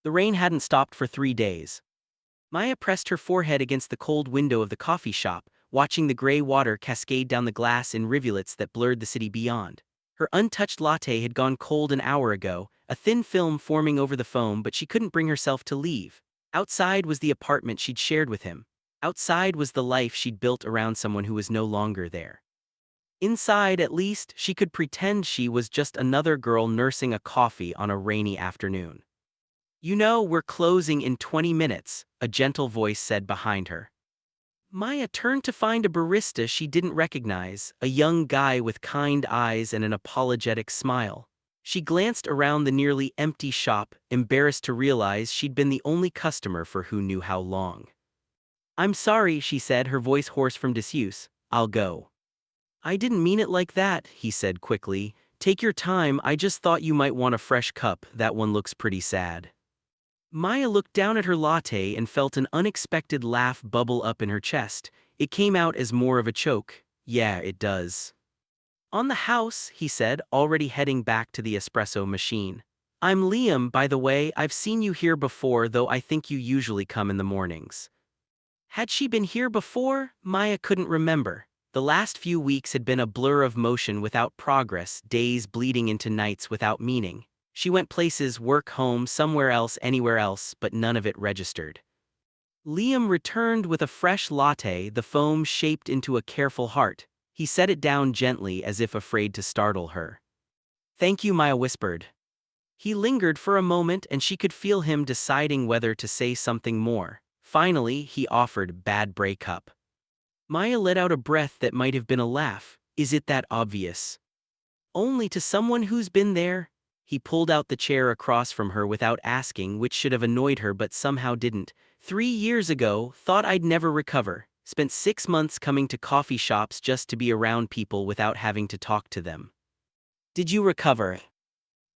The rain hadn't stopped for 3 days. Maya pressed her forehead against the cold window of the coffee shop, watching the gray water cascade down the glass in rivulets that blurred the city beyond. Her untouched latte had gone cold an hour ago, a thin film forming over the foam, but she couldn't bring herself to leave. Outside was the apartment she'd shared with him. Outside was the life she'd built around someone who was no longer there. Inside, at least, she could pretend she was just another girl nursing a coffee on a rainy afternoon. "You know, we're closing in 20 minutes, a gentle voice said behind her. Maya turned to find a barista she didn't recognize, a young guy with kind eyes and an apologetic smile. She glanced around the nearly empty shop, embarrassed to realize she'd been the only customer for who knew how long. "I'm sorry," she said, her voice hoarse from disuse. "I'll go." "I didn't mean it like that," he said quickly. "Take your time, I just thought you might want a fresh cup, that one looks pretty sad." Maya looked down at her latte and felt an unexpected laugh bubble up in her chest. It came out as more of a choke. "Yeah, it does." "On the house," he said, already heading back to the espresso machine. "I'm Liam, by the way. I've seen you here before, though I think you usually come in the mornings." Had she been here before? Maya couldn't remember. The last few weeks had been a blur of motion without progress, days bleeding into nights without meaning. She went places, work, home, somewhere else, anywhere else, but none of it registered. Liam returned with a fresh latte, the foam shaped into a careful heart. He set it down gently as if afraid to startle her. "Thank you," Maya whispered. He lingered for a moment and she could feel him deciding whether to say something more. Finally, he offered, "Bad breakup." Maya let out a breath that might have been a laugh. "Is it that obvious?" "Only to someone who's been there." He pulled out the chair across from her without asking, which should have annoyed her but somehow didn't. 3 years ago, thought I'd never recover. Spent 6 months coming to coffee shops just to be around people without having to talk to them." "Did you recover?"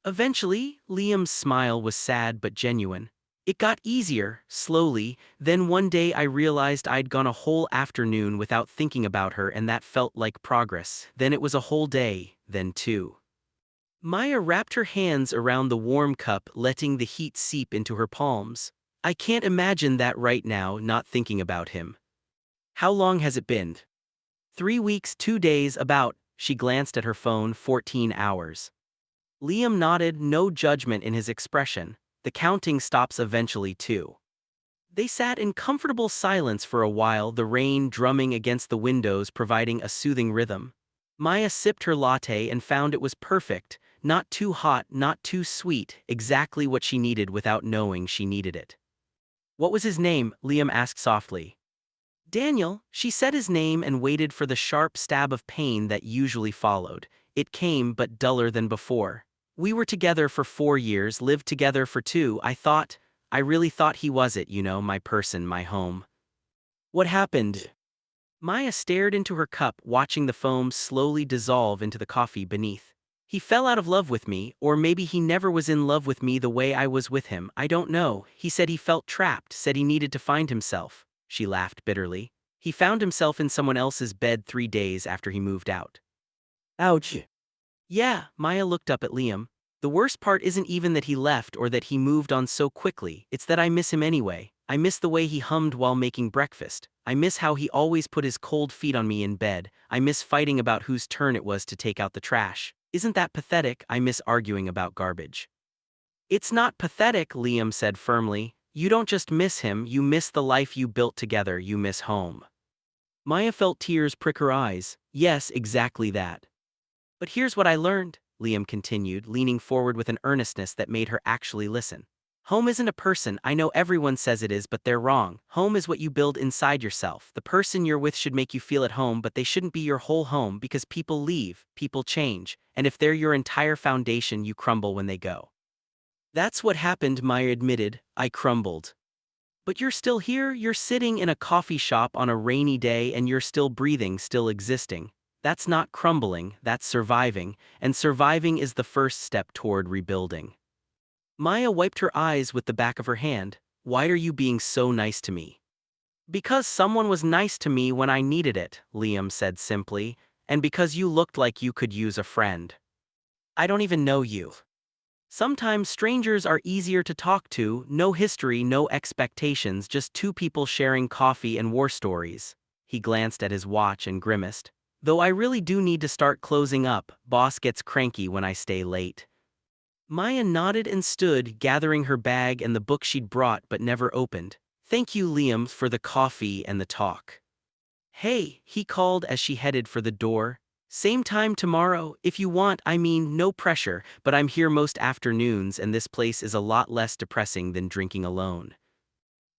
"Eventually." Liam's smile was sad but genuine. "It got easier, slowly, then one day I realized I'd gone a whole afternoon without thinking about her and that felt like progress. Then it was a whole day, then two." Maya wrapped her hands around the warm cup, letting the heat seep into her palms. "I can't imagine that right now, not thinking about him." "How long has it been?" 3 weeks, 2 days, about." She glanced at her phone. 14 hours. Liam nodded, no judgment in his expression. "The counting stops eventually too." They sat in comfortable silence for a while, the rain drumming against the windows providing a soothing rhythm. Maya sipped her latte and found it was perfect, not too hot, not too sweet, exactly what she needed without knowing she needed it. "What was his name?" Liam asked softly. "Daniel." She said his name and waited for the sharp stab of pain that usually followed. It came, but duller than before. "We were together for 4 years, lived together for 2. I really thought he was it, my person, my home." "What happened?" Maya stared into her cup, watching the foam slowly dissolve into the coffee beneath. "He fell out of love with me, or maybe he never was in love with me the way I was with him, I don't know. He said he felt trapped, said he needed to find himself." She laughed bitterly. "He found himself in someone else's bed 3 days after he moved out." "Ouch." "Yeah." Maya looked up at Liam. "The worst part isn't even that he left or that he moved on so quickly, it's that I miss him anyway. I miss the way he hummed while making breakfast. I miss how he always put his cold feet on me in bed. I miss fighting about whose turn it was to take out the trash. Isn't that pathetic? I miss arguing about garbage." "It's not pathetic," Liam said firmly. "You don't just miss him, you miss the life you built together, you miss home." Maya felt tears prick her eyes. "Yes, exactly that. But here's what I learned," Liam continued, leaning forward with an earnestness that made her actually listen. "Home isn't a person. I know everyone says it is, but they're wrong. Home is what you build inside yourself. The person you're with should make you feel at home, but they shouldn't be your whole home because people leave, people change, and if they're your entire foundation, you crumble when they go." "That's what happened," Maya admitted. "I crumbled." "But you're still here, you're sitting in a coffee shop on a rainy day and you're still breathing, still existing. That's not crumbling, that's surviving, and surviving is the first step toward rebuilding." Maya wiped her eyes with the back of her hand. "Why are you being so nice to me?" "Because someone was nice to me when I needed it," Liam said simply, "and because you looked like you could use a friend." "I don't even know you." Sometimes strangers are easier to talk to, no history, no expectations, just two people sharing coffee and war stories. He glanced at his watch and grimaced. Though I really do need to start closing up, boss gets cranky when I stay late. Maya nodded and stood, gathering her bag and the book she'd brought but never opened. Thank you, Liam, for the coffee and the talk. Hey, he called as she headed for the door. Same time tomorrow, if you want, I mean, no pressure, but I'm here most afternoons and this place is a lot less depressing than drinking alone.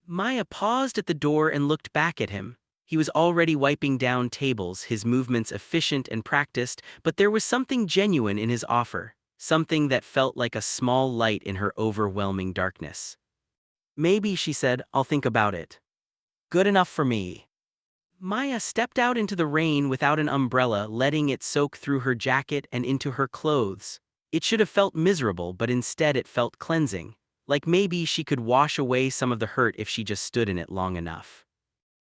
Maya paused at the door and looked back at him. He was already wiping down tables, his movements efficient and practiced, but there was something genuine in his offer, something that felt like a small light in her overwhelming darkness. Maybe, she said, I'll think about it. Good enough for me. Maya stepped out into the rain without an umbrella, letting it soak through her jacket and into her clothes. It should have felt miserable, but instead it felt cleansing, like maybe she could wash away some of the hurt if she just stood in it long enough.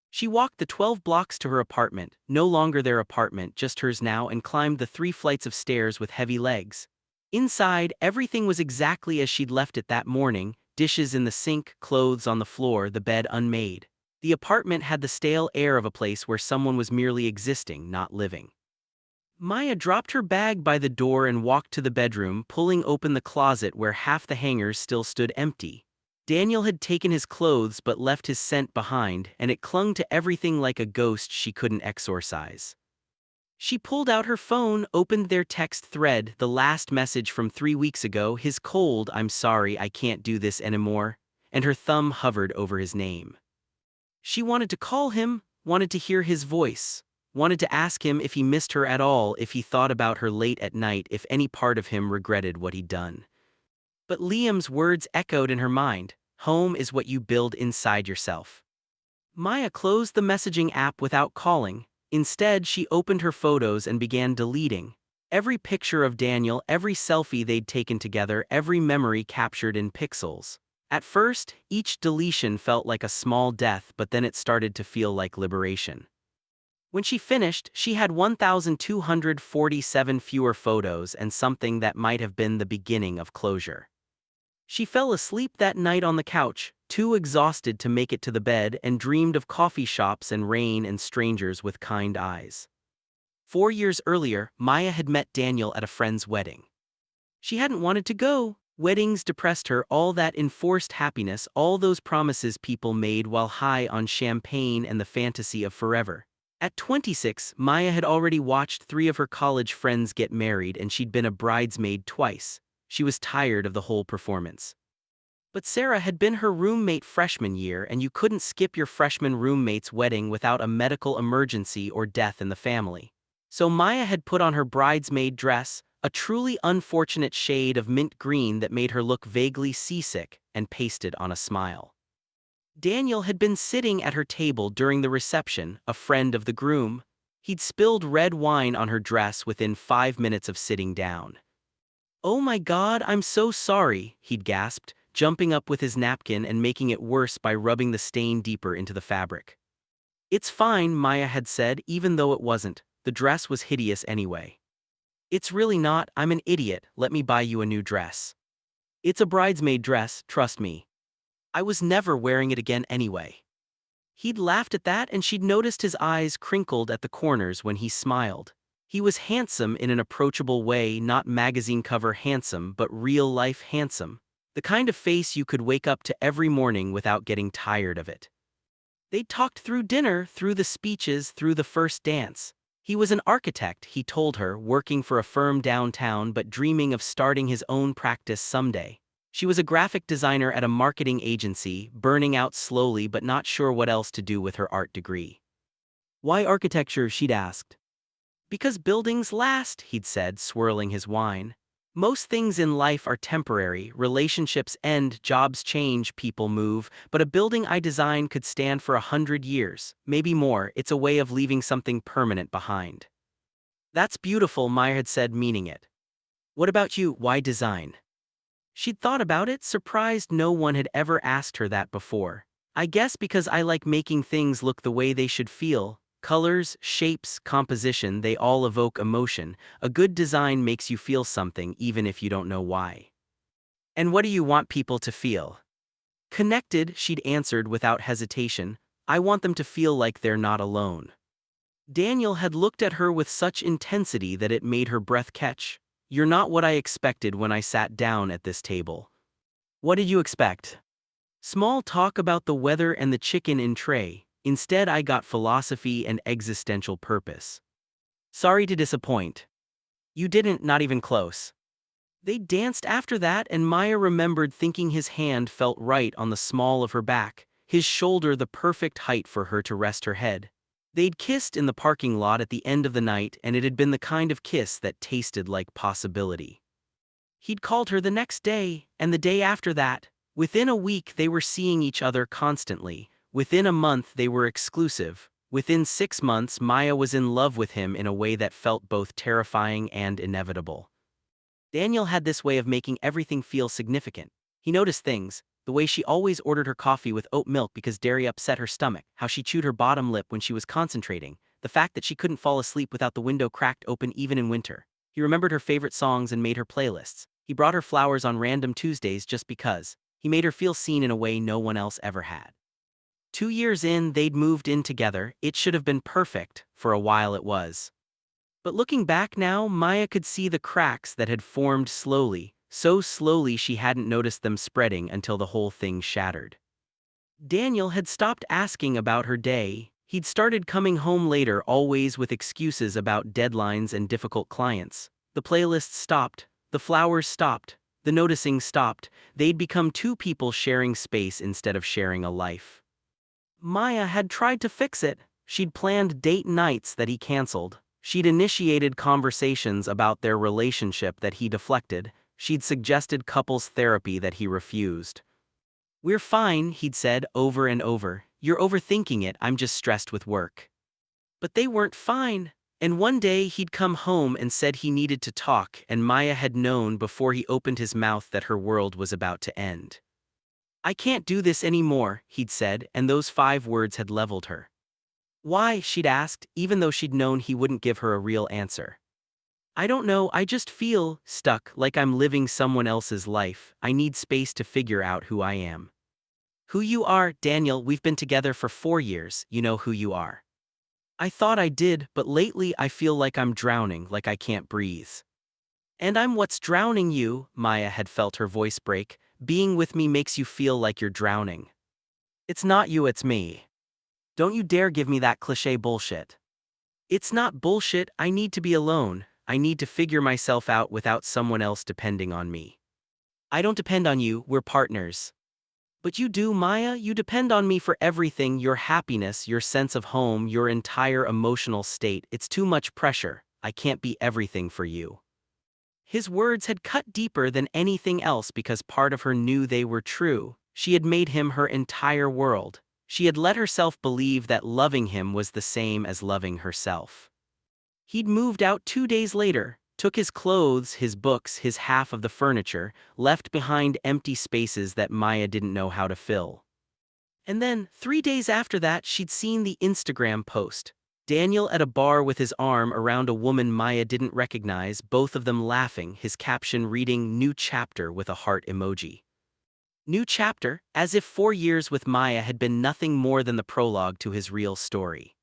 She walked the 12 blocks to her apartment, no longer their apartment, just hers now, and climbed the 3 flights of stairs with heavy legs. Inside, everything was exactly as she'd left it that morning, dishes in the sink, clothes on the floor, the bed unmade. The apartment had the stale air of a place where someone was merely existing, not living. Maya dropped her bag by the door and walked to the bedroom, pulling open the closet where half the hangers still stood empty. Daniel had taken his clothes but left his scent behind, and it clung to everything like a ghost she couldn't exorcise. She pulled out her phone, opened their text thread, the last message from 3 weeks ago, his cold, I'm sorry, I can't do this anymore, and her thumb hovered over his name. She wanted to call him, wanted to hear his voice, wanted to ask him if he missed her at all, if he thought about her late at night, if any part of him regretted what he'd done. But Liam's words echoed in her mind, home is what you build inside yourself. Maya closed the messaging app without calling. Instead, she opened her photos and began deleting. Every picture of Daniel, every selfie they'd taken together, every memory captured in pixels. At first, each deletion felt like a small death, but then it started to feel like liberation. When she finished, she had 1,247 fewer photos and something that might have been the beginning of closure. She fell asleep that night on the couch, too exhausted to make it to the bed, and dreamed of coffee shops and rain and strangers with kind eyes. 4 years earlier, Maya had met Daniel at a friend's wedding. She hadn't wanted to go. Weddings depressed her, all that enforced happiness, all those promises people made while high on champagne and the fantasy of forever. At 26, Maya had already watched 3 of her college friends get married and she'd been a bridesmaid twice. She was tired of the whole performance. But Sarah had been her roommate freshman year, and you couldn't skip your freshman roommate's wedding without a medical emergency or death in the family. So Maya had put on her bridesmaid dress, a truly unfortunate shade of mint green that made her look vaguely seasick, and pasted on a smile. Daniel had been sitting at her table during the reception, a friend of the groom. He'd spilled red wine on her dress within 5 minutes of sitting down. "Oh my God, I'm so sorry," he'd gasped, jumping up with his napkin and making it worse by rubbing the stain deeper into the fabric. "It's fine," Maya had said, even though it wasn't. The dress was hideous anyway. "It's really not, I'm an idiot, let me buy you a new dress. It's a bridesmaid dress, trust me. I was never wearing it again anyway." He'd laughed at that, and she'd noticed his eyes crinkled at the corners when he smiled. He was handsome in an approachable way, not magazine cover handsome, but real-life handsome. The kind of face you could wake up to every morning without getting tired of it. They'd talked through dinner, through the speeches, through the first dance. He was an architect, he told her, working for a firm downtown but dreaming of starting his own practice someday. She was a graphic designer at a marketing agency, burning out slowly but not sure what else to do with her art degree. "Why architecture?" she'd asked. "Because buildings last," he'd said, swirling his wine. "Most things in life are temporary, relationships end, jobs change, people move, but a building I design could stand for 100 years, maybe more. It's a way of leaving something permanent behind." "That's beautiful," Maya had said, meaning it. "What about you, why design?" She'd thought about it, surprised no one had ever asked her that before. "I guess because I like making things look the way they should feel. Colors, shapes, composition, they all evoke emotion. A good design makes you feel something even if you don't know why." And what do you want people to feel? Connected, she'd answered without hesitation. I want them to feel like they're not alone. Daniel had looked at her with such intensity that it made her breath catch. You're not what I expected when I sat down at this table. What did you expect? Small talk about the weather and the chicken in tray. Instead, I got philosophy and existential purpose. Sorry to disappoint. You didn't, not even close. They danced after that, and Maya remembered thinking his hand felt right on the small of her back, his shoulder the perfect height for her to rest her head. They'd kissed in the parking lot at the end of the night, and it had been the kind of kiss that tasted like possibility. He'd called her the next day, and the day after that. Within a week they were seeing each other constantly. Within a month they were exclusive. Within 6 months Maya was in love with him in a way that felt both terrifying and inevitable. Daniel had this way of making everything feel significant. He noticed things, the way she always ordered her coffee with oat milk because dairy upset her stomach, how she chewed her bottom lip when she was concentrating, the fact that she couldn't fall asleep without the window cracked open even in winter. He remembered her favorite songs and made her playlists. He brought her flowers on random Tuesdays just because. He made her feel seen in a way no one else ever had. 2 years in, they'd moved in together. It should have been perfect. For a while it was. But looking back now, Maya could see the cracks that had formed slowly, so slowly she hadn't noticed them spreading until the whole thing shattered. Daniel had stopped asking about her day. He'd started coming home later, always with excuses about deadlines and difficult clients. The playlists stopped, the flowers stopped, the noticing stopped. They'd become two people sharing space instead of sharing a life. Maya had tried to fix it. She'd planned date nights that he canceled. She'd initiated conversations about their relationship that he deflected. She'd suggested couples therapy that he refused. We're fine, he'd said over and over. You're overthinking it, I'm just stressed with work. But they weren't fine. And one day he'd come home and said he needed to talk, and Maya had known before he opened his mouth that her world was about to end. I can't do this anymore, he'd said, and those 5 words had leveled her. Why, she'd asked, even though she'd known he wouldn't give her a real answer. I don't know, I just feel stuck, like I'm living someone else's life. I need space to figure out who I am. Who you are, Daniel, we've been together for 4 years, you know who you are. I thought I did, but lately I feel like I'm drowning, like I can't breathe. And I'm what's drowning you, Maya had felt her voice break. Being with me makes you feel like you're drowning. It's not you, it's me. Don't you dare give me that cliché bullshit. It's not bullshit, I need to be alone. I need to figure myself out without someone else depending on me. I don't depend on you, we're partners. But you do, Maya, you depend on me for everything, your happiness, your sense of home, your entire emotional state. It's too much pressure. I can't be everything for you. His words had cut deeper than anything else because part of her knew they were true. She had made him her entire world. She had let herself believe that loving him was the same as loving herself. He'd moved out 2 days later, took his clothes, his books, his half of the furniture, left behind empty spaces that Maya didn't know how to fill. And then, 3 days after that, she'd seen the Instagram post. Daniel at a bar with his arm around a woman Maya didn't recognize, both of them laughing, his caption reading "New Chapter" with a heart emoji. New chapter, as if 4 years with Maya had been nothing more than the prologue to his real story.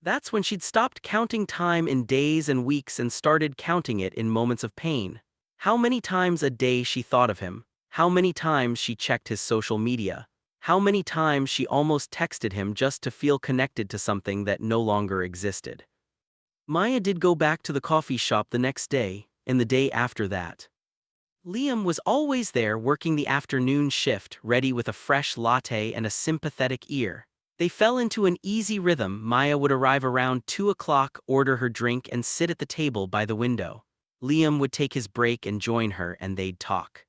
That's when she'd stopped counting time in days and weeks and started counting it in moments of pain. How many times a day she thought of him, how many times she checked his social media, how many times she almost texted him just to feel connected to something that no longer existed. Maya did go back to the coffee shop the next day, and the day after that. Liam was always there working the afternoon shift, ready with a fresh latte and a sympathetic ear. They fell into an easy rhythm. Maya would arrive around 2 o'clock, order her drink, and sit at the table by the window. Liam would take his break and join her, and they'd talk.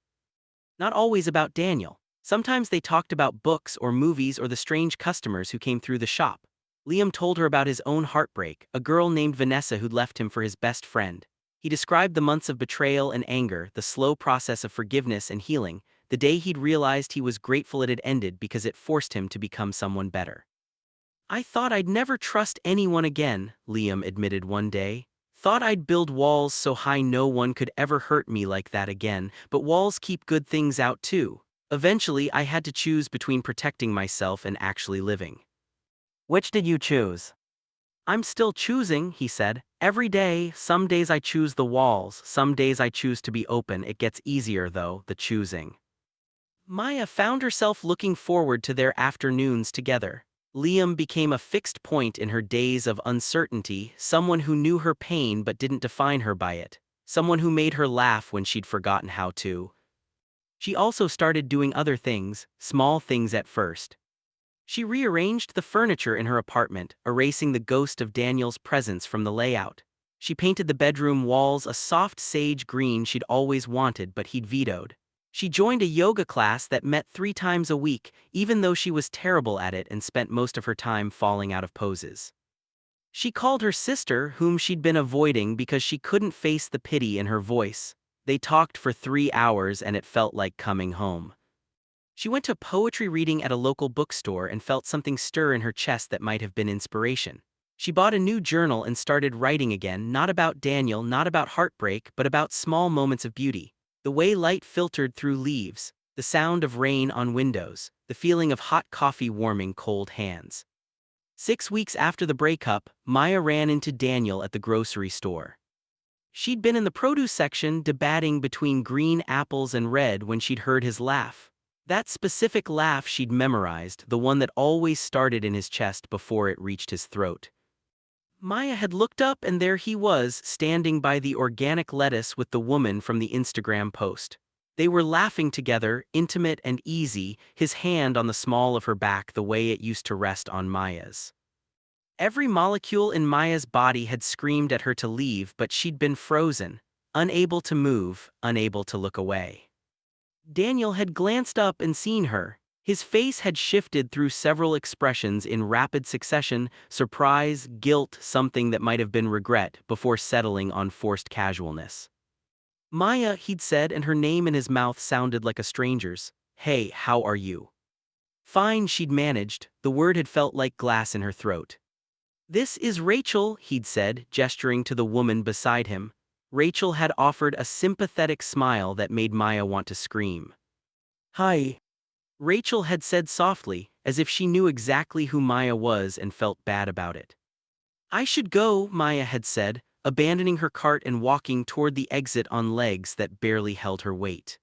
Not always about Daniel. Sometimes they talked about books or movies or the strange customers who came through the shop. Liam told her about his own heartbreak, a girl named Vanessa who'd left him for his best friend. He described the months of betrayal and anger, the slow process of forgiveness and healing, the day he'd realized he was grateful it had ended because it forced him to become someone better. I thought I'd never trust anyone again, Liam admitted one day. Thought I'd build walls so high no one could ever hurt me like that again, but walls keep good things out too. Eventually, I had to choose between protecting myself and actually living. Which did you choose? I'm still choosing, he said. Every day, some days I choose the walls, some days I choose to be open. It gets easier though, the choosing. Maya found herself looking forward to their afternoons together. Liam became a fixed point in her days of uncertainty, someone who knew her pain but didn't define her by it, someone who made her laugh when she'd forgotten how to. She also started doing other things, small things at first. She rearranged the furniture in her apartment, erasing the ghost of Daniel's presence from the layout. She painted the bedroom walls a soft sage green she'd always wanted but he'd vetoed. She joined a yoga class that met 3 times a week, even though she was terrible at it and spent most of her time falling out of poses. She called her sister, whom she'd been avoiding because she couldn't face the pity in her voice. They talked for 3 hours and it felt like coming home. She went to poetry reading at a local bookstore and felt something stir in her chest that might have been inspiration. She bought a new journal and started writing again, not about Daniel, not about heartbreak, but about small moments of beauty. The way light filtered through leaves, the sound of rain on windows, the feeling of hot coffee warming cold hands. 6 weeks after the breakup, Maya ran into Daniel at the grocery store. She'd been in the produce section debating between green apples and red when she'd heard his laugh. That specific laugh she'd memorized, the one that always started in his chest before it reached his throat. Maya had looked up and there he was, standing by the organic lettuce with the woman from the Instagram post. They were laughing together, intimate and easy, his hand on the small of her back the way it used to rest on Maya's. Every molecule in Maya's body had screamed at her to leave, but she'd been frozen, unable to move, unable to look away. Daniel had glanced up and seen her. His face had shifted through several expressions in rapid succession: surprise, guilt, something that might have been regret, before settling on forced casualness. Maya, he'd said, and her name in his mouth sounded like a stranger's. Hey, how are you? Fine, she'd managed. The word had felt like glass in her throat. This is Rachel, he'd said, gesturing to the woman beside him. Rachel had offered a sympathetic smile that made Maya want to scream. Hi. Rachel had said softly, as if she knew exactly who Maya was and felt bad about it. I should go, Maya had said, abandoning her cart and walking toward the exit on legs that barely held her weight.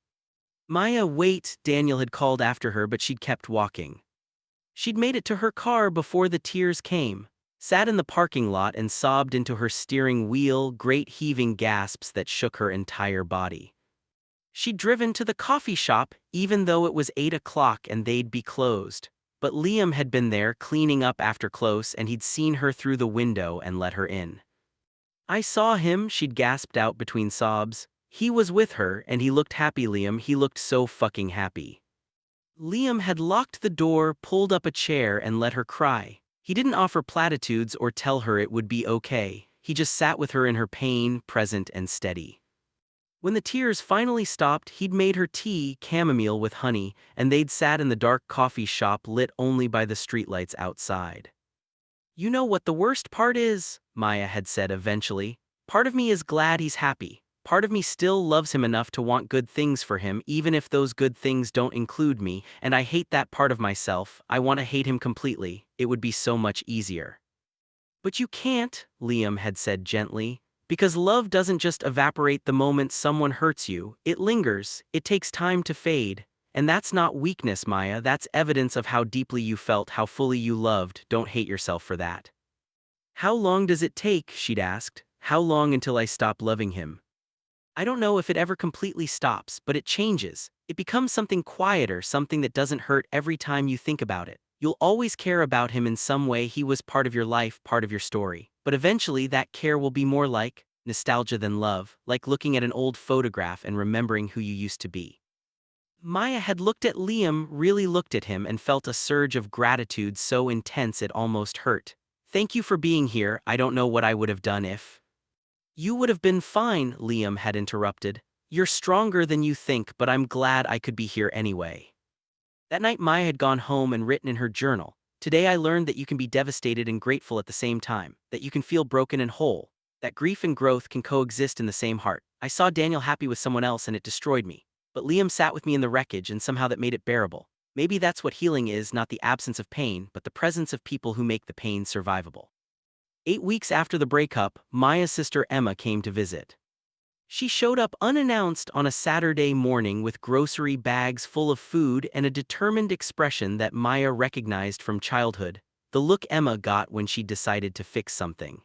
Maya, wait, Daniel had called after her, but she'd kept walking. She'd made it to her car before the tears came, sat in the parking lot and sobbed into her steering wheel, great heaving gasps that shook her entire body. She'd driven to the coffee shop, even though it was 8 o'clock and they'd be closed. But Liam had been there cleaning up after close and he'd seen her through the window and let her in. I saw him, she'd gasped out between sobs. He was with her and he looked happy, Liam, he looked so fucking happy. Liam had locked the door, pulled up a chair and let her cry. He didn't offer platitudes or tell her it would be okay. He just sat with her in her pain, present and steady. When the tears finally stopped, he'd made her tea, chamomile with honey, and they'd sat in the dark coffee shop lit only by the streetlights outside. You know what the worst part is? Maya had said eventually. Part of me is glad he's happy. Part of me still loves him enough to want good things for him, even if those good things don't include me, and I hate that part of myself. I want to hate him completely. It would be so much easier. But you can't, Liam had said gently, because love doesn't just evaporate the moment someone hurts you, it lingers, it takes time to fade. And that's not weakness, Maya, that's evidence of how deeply you felt, how fully you loved. Don't hate yourself for that. How long does it take, she'd asked. How long until I stop loving him? I don't know if it ever completely stops, but it changes. It becomes something quieter, something that doesn't hurt every time you think about it. You'll always care about him in some way. He was part of your life, part of your story. But eventually that care will be more like nostalgia than love, like looking at an old photograph and remembering who you used to be. Maya had looked at Liam, really looked at him, and felt a surge of gratitude so intense it almost hurt. Thank you for being here. I don't know what I would have done if... You would have been fine, Liam had interrupted. You're stronger than you think, but I'm glad I could be here anyway. That night Maya had gone home and written in her journal, today I learned that you can be devastated and grateful at the same time, that you can feel broken and whole, that that grief and growth can coexist in the same heart. I saw Daniel happy with someone else and it destroyed me. But Liam sat with me in the wreckage and somehow that made it bearable. Maybe that's what healing is, not the absence of pain, but the presence of people who make the pain survivable. 8 weeks after the breakup, Maya's sister Emma came to visit. She showed up unannounced on a Saturday morning with grocery bags full of food and a determined expression that Maya recognized from childhood, the look Emma got when she decided to fix something.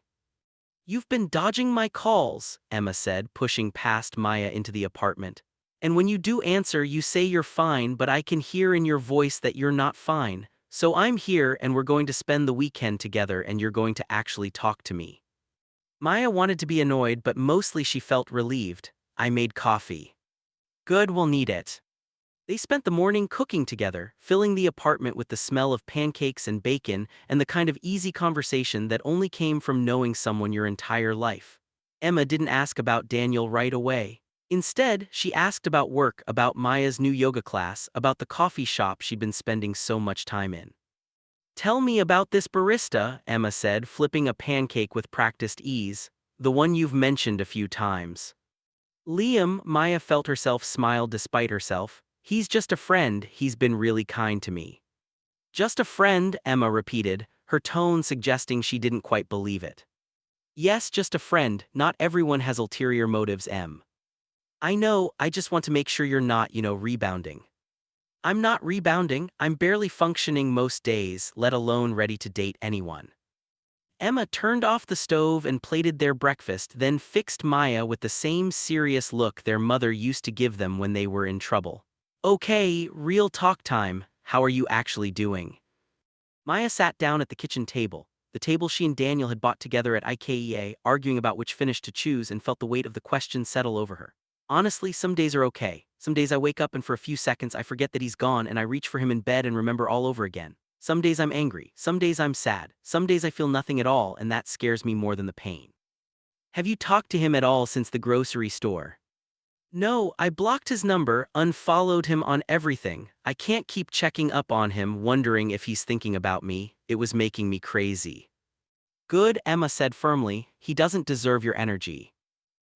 "You've been dodging my calls," Emma said, pushing past Maya into the apartment. "And when you do answer, you say you're fine, but I can hear in your voice that you're not fine. So I'm here and we're going to spend the weekend together and you're going to actually talk to me." Maya wanted to be annoyed, but mostly she felt relieved. "I made coffee." "Good, we'll need it." They spent the morning cooking together, filling the apartment with the smell of pancakes and bacon and the kind of easy conversation that only came from knowing someone your entire life. Emma didn't ask about Daniel right away. Instead, she asked about work, about Maya's new yoga class, about the coffee shop she'd been spending so much time in. "Tell me about this barista," Emma said, flipping a pancake with practiced ease. "The one you've mentioned a few times." "Liam," Maya felt herself smile despite herself. "He's just a friend, he's been really kind to me." "Just a friend," Emma repeated, her tone suggesting she didn't quite believe it. "Yes, just a friend, not everyone has ulterior motives, Em. I know, I just want to make sure you're not, rebounding." "I'm not rebounding, I'm barely functioning most days, let alone ready to date anyone." Emma turned off the stove and plated their breakfast, then fixed Maya with the same serious look their mother used to give them when they were in trouble. "Okay, real talk time, how are you actually doing?" Maya sat down at the kitchen table, the table she and Daniel had bought together at IKEA, arguing about which finish to choose, and felt the weight of the question settle over her. "Honestly, some days are okay. Some days I wake up and for a few seconds I forget that he's gone and I reach for him in bed and remember all over again. Some days I'm angry, some days I'm sad, some days I feel nothing at all, and that scares me more than the pain." "Have you talked to him at all since the grocery store?" "No, I blocked his number, unfollowed him on everything. I can't keep checking up on him, wondering if he's thinking about me. It was making me crazy." "Good," Emma said firmly, "he doesn't deserve your energy."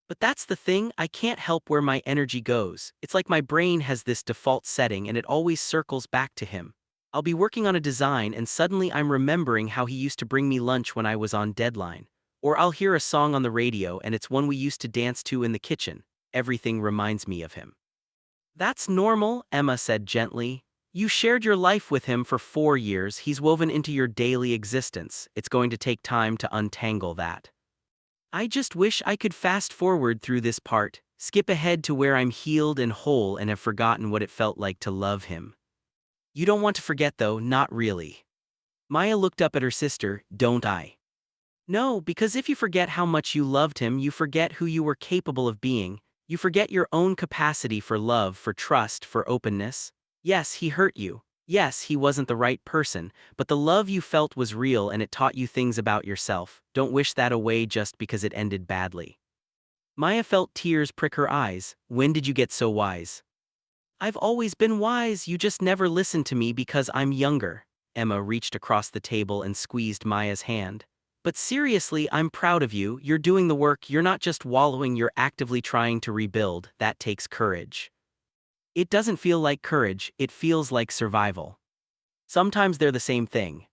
"But that's the thing, I can't help where my energy goes. It's like my brain has this default setting and it always circles back to him. I'll be working on a design and suddenly I'm remembering how he used to bring me lunch when I was on deadline. Or I'll hear a song on the radio and it's one we used to dance to in the kitchen. Everything reminds me of him." "That's normal," Emma said gently. "You shared your life with him for 4 years, he's woven into your daily existence. It's going to take time to untangle that. I just wish I could fast forward through this part, skip ahead to where I'm healed and whole and have forgotten what it felt like to love him." "You don't want to forget though, not really." Maya looked up at her sister. "Don't I?" "No, because if you forget how much you loved him, you forget who you were capable of being. You forget your own capacity for love, for trust, for openness. Yes, he hurt you. Yes, he wasn't the right person, but the love you felt was real and it taught you things about yourself. Don't wish that away just because it ended badly." Maya felt tears prick her eyes. "When did you get so wise?" "I've always been wise, you just never listened to me because I'm younger." Emma reached across the table and squeezed Maya's hand. "But seriously, I'm proud of you, you're doing the work, you're not just wallowing, you're actively trying to rebuild. That takes courage." "It doesn't feel like courage, it feels like survival. Sometimes they're the same thing."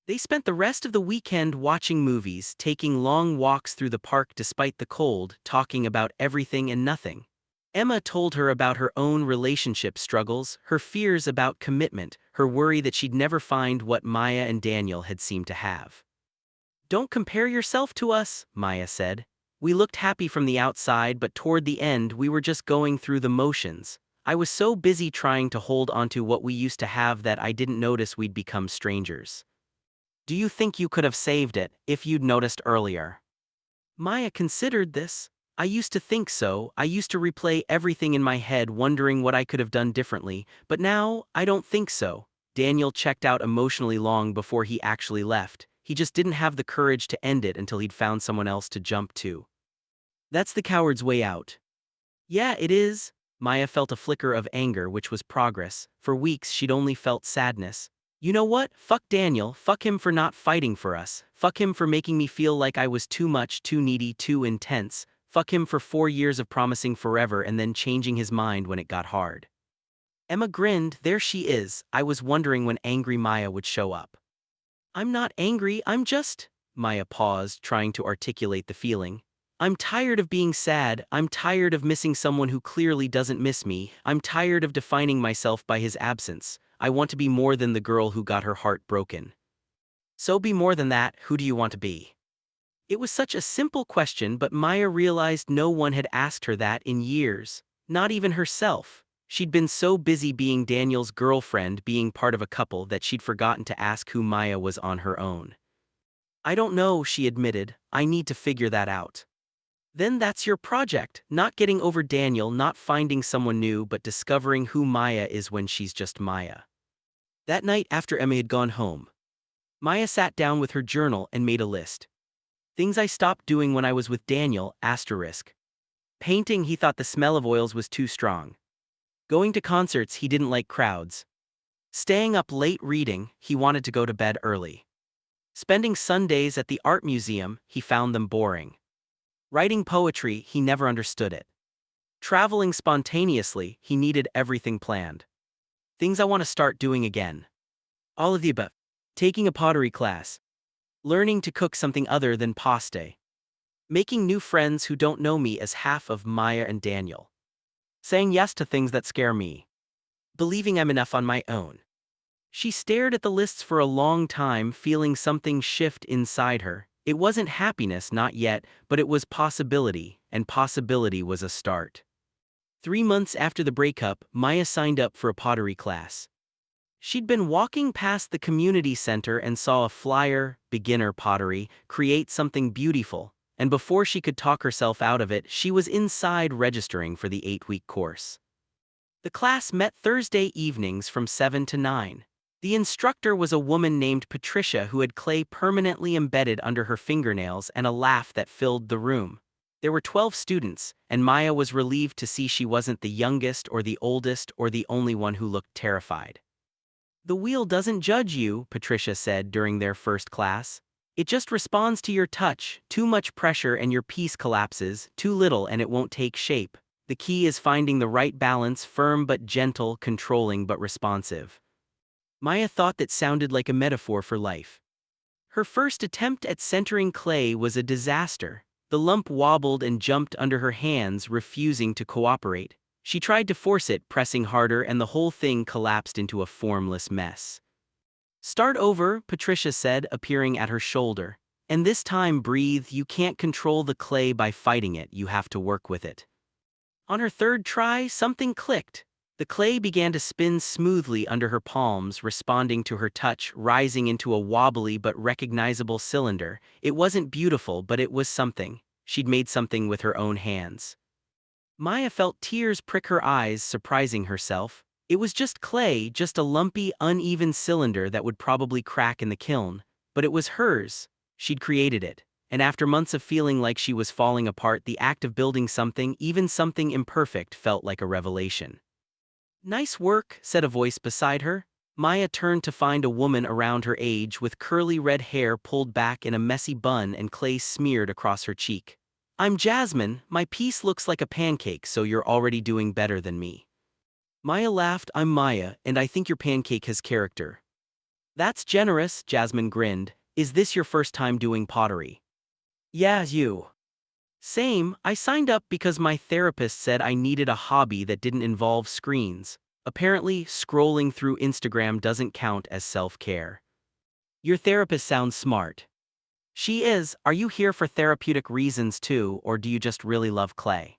They spent the rest of the weekend watching movies, taking long walks through the park despite the cold, talking about everything and nothing. Emma told her about her own relationship struggles, her fears about commitment, her worry that she'd never find what Maya and Daniel had seemed to have. "Don't compare yourself to us," Maya said. "We looked happy from the outside, but toward the end we were just going through the motions. I was so busy trying to hold onto what we used to have that I didn't notice we'd become strangers." "Do you think you could have saved it, if you'd noticed earlier?" Maya considered this. "I used to think so, I used to replay everything in my head wondering what I could have done differently, but now, I don't think so." Daniel checked out emotionally long before he actually left. He just didn't have the courage to end it until he'd found someone else to jump to. "That's the coward's way out." "Yeah, it is." Maya felt a flicker of anger, which was progress. For weeks she'd only felt sadness. You know what? Fuck Daniel, fuck him for not fighting for us, fuck him for making me feel like I was too much, too needy, too intense, fuck him for 4 years of promising forever and then changing his mind when it got hard. Emma grinned. There she is. I was wondering when angry Maya would show up. I'm not angry, I'm just. Maya paused, trying to articulate the feeling. I'm tired of being sad, I'm tired of missing someone who clearly doesn't miss me, I'm tired of defining myself by his absence. I want to be more than the girl who got her heart broken. So be more than that, who do you want to be? It was such a simple question, but Maya realized no one had asked her that in years, not even herself. She'd been so busy being Daniel's girlfriend, being part of a couple, that she'd forgotten to ask who Maya was on her own. I don't know, she admitted. I need to figure that out. Then that's your project, not getting over Daniel, not finding someone new, but discovering who Maya is when she's just Maya. That night after Emma had gone home, Maya sat down with her journal and made a list. Things I stopped doing when I was with Daniel, asterisk. Painting, he thought the smell of oils was too strong. Going to concerts, he didn't like crowds. Staying up late reading, he wanted to go to bed early. Spending Sundays at the art museum, he found them boring. Writing poetry, he never understood it. Traveling spontaneously, he needed everything planned. Things I want to start doing again. All of the above. Taking a pottery class. Learning to cook something other than pasta. Making new friends who don't know me as half of Maya and Daniel. Saying yes to things that scare me. Believing I'm enough on my own. She stared at the lists for a long time, feeling something shift inside her. It wasn't happiness, not yet, but it was possibility, and possibility was a start. 3 months after the breakup, Maya signed up for a pottery class. She'd been walking past the community center and saw a flyer, beginner pottery, create something beautiful, and before she could talk herself out of it, she was inside registering for the 8-week course. The class met Thursday evenings from 7 to 9. The instructor was a woman named Patricia who had clay permanently embedded under her fingernails and a laugh that filled the room. There were 12 students, and Maya was relieved to see she wasn't the youngest or the oldest or the only one who looked terrified. The wheel doesn't judge you, Patricia said during their first class. It just responds to your touch. Too much pressure and your piece collapses, too little and it won't take shape. The key is finding the right balance, firm but gentle, controlling but responsive. Maya thought that sounded like a metaphor for life. Her first attempt at centering clay was a disaster. The lump wobbled and jumped under her hands, refusing to cooperate. She tried to force it, pressing harder, and the whole thing collapsed into a formless mess. Start over, Patricia said, appearing at her shoulder. And this time breathe. You can't control the clay by fighting it, you have to work with it. On her third try, something clicked. The clay began to spin smoothly under her palms, responding to her touch, rising into a wobbly but recognizable cylinder. It wasn't beautiful, but it was something. She'd made something with her own hands. Maya felt tears prick her eyes, surprising herself. It was just clay, just a lumpy, uneven cylinder that would probably crack in the kiln. But it was hers. She'd created it. And after months of feeling like she was falling apart, the act of building something, even something imperfect, felt like a revelation. Nice work, said a voice beside her. Maya turned to find a woman around her age with curly red hair pulled back in a messy bun and clay smeared across her cheek. I'm Jasmine, my piece looks like a pancake, so you're already doing better than me. Maya laughed. I'm Maya, and I think your pancake has character. That's generous, Jasmine grinned. Is this your first time doing pottery? Yeah, you. Same, I signed up because my therapist said I needed a hobby that didn't involve screens. Apparently, scrolling through Instagram doesn't count as self-care. Your therapist sounds smart. She is. Are you here for therapeutic reasons too, or do you just really love clay?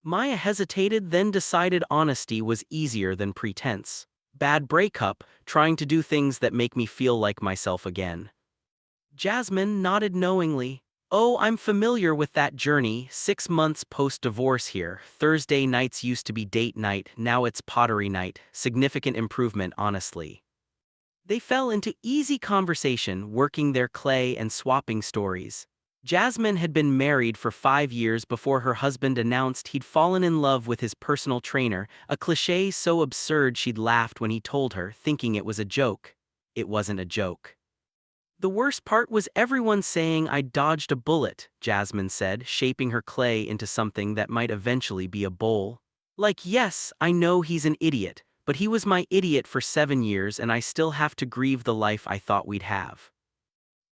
Maya hesitated, then decided honesty was easier than pretense. Bad breakup, trying to do things that make me feel like myself again. Jasmine nodded knowingly. Oh, I'm familiar with that journey. 6 months post-divorce here. Thursday nights used to be date night, now it's pottery night. Significant improvement, honestly. They fell into easy conversation, working their clay and swapping stories. Jasmine had been married for 5 years before her husband announced he'd fallen in love with his personal trainer, a cliché so absurd she'd laughed when he told her, thinking it was a joke. it wasn't a joke. The worst part was everyone saying I dodged a bullet, Jasmine said, shaping her clay into something that might eventually be a bowl. Like, yes, I know he's an idiot, but he was my idiot for 7 years and I still have to grieve the life I thought we'd have.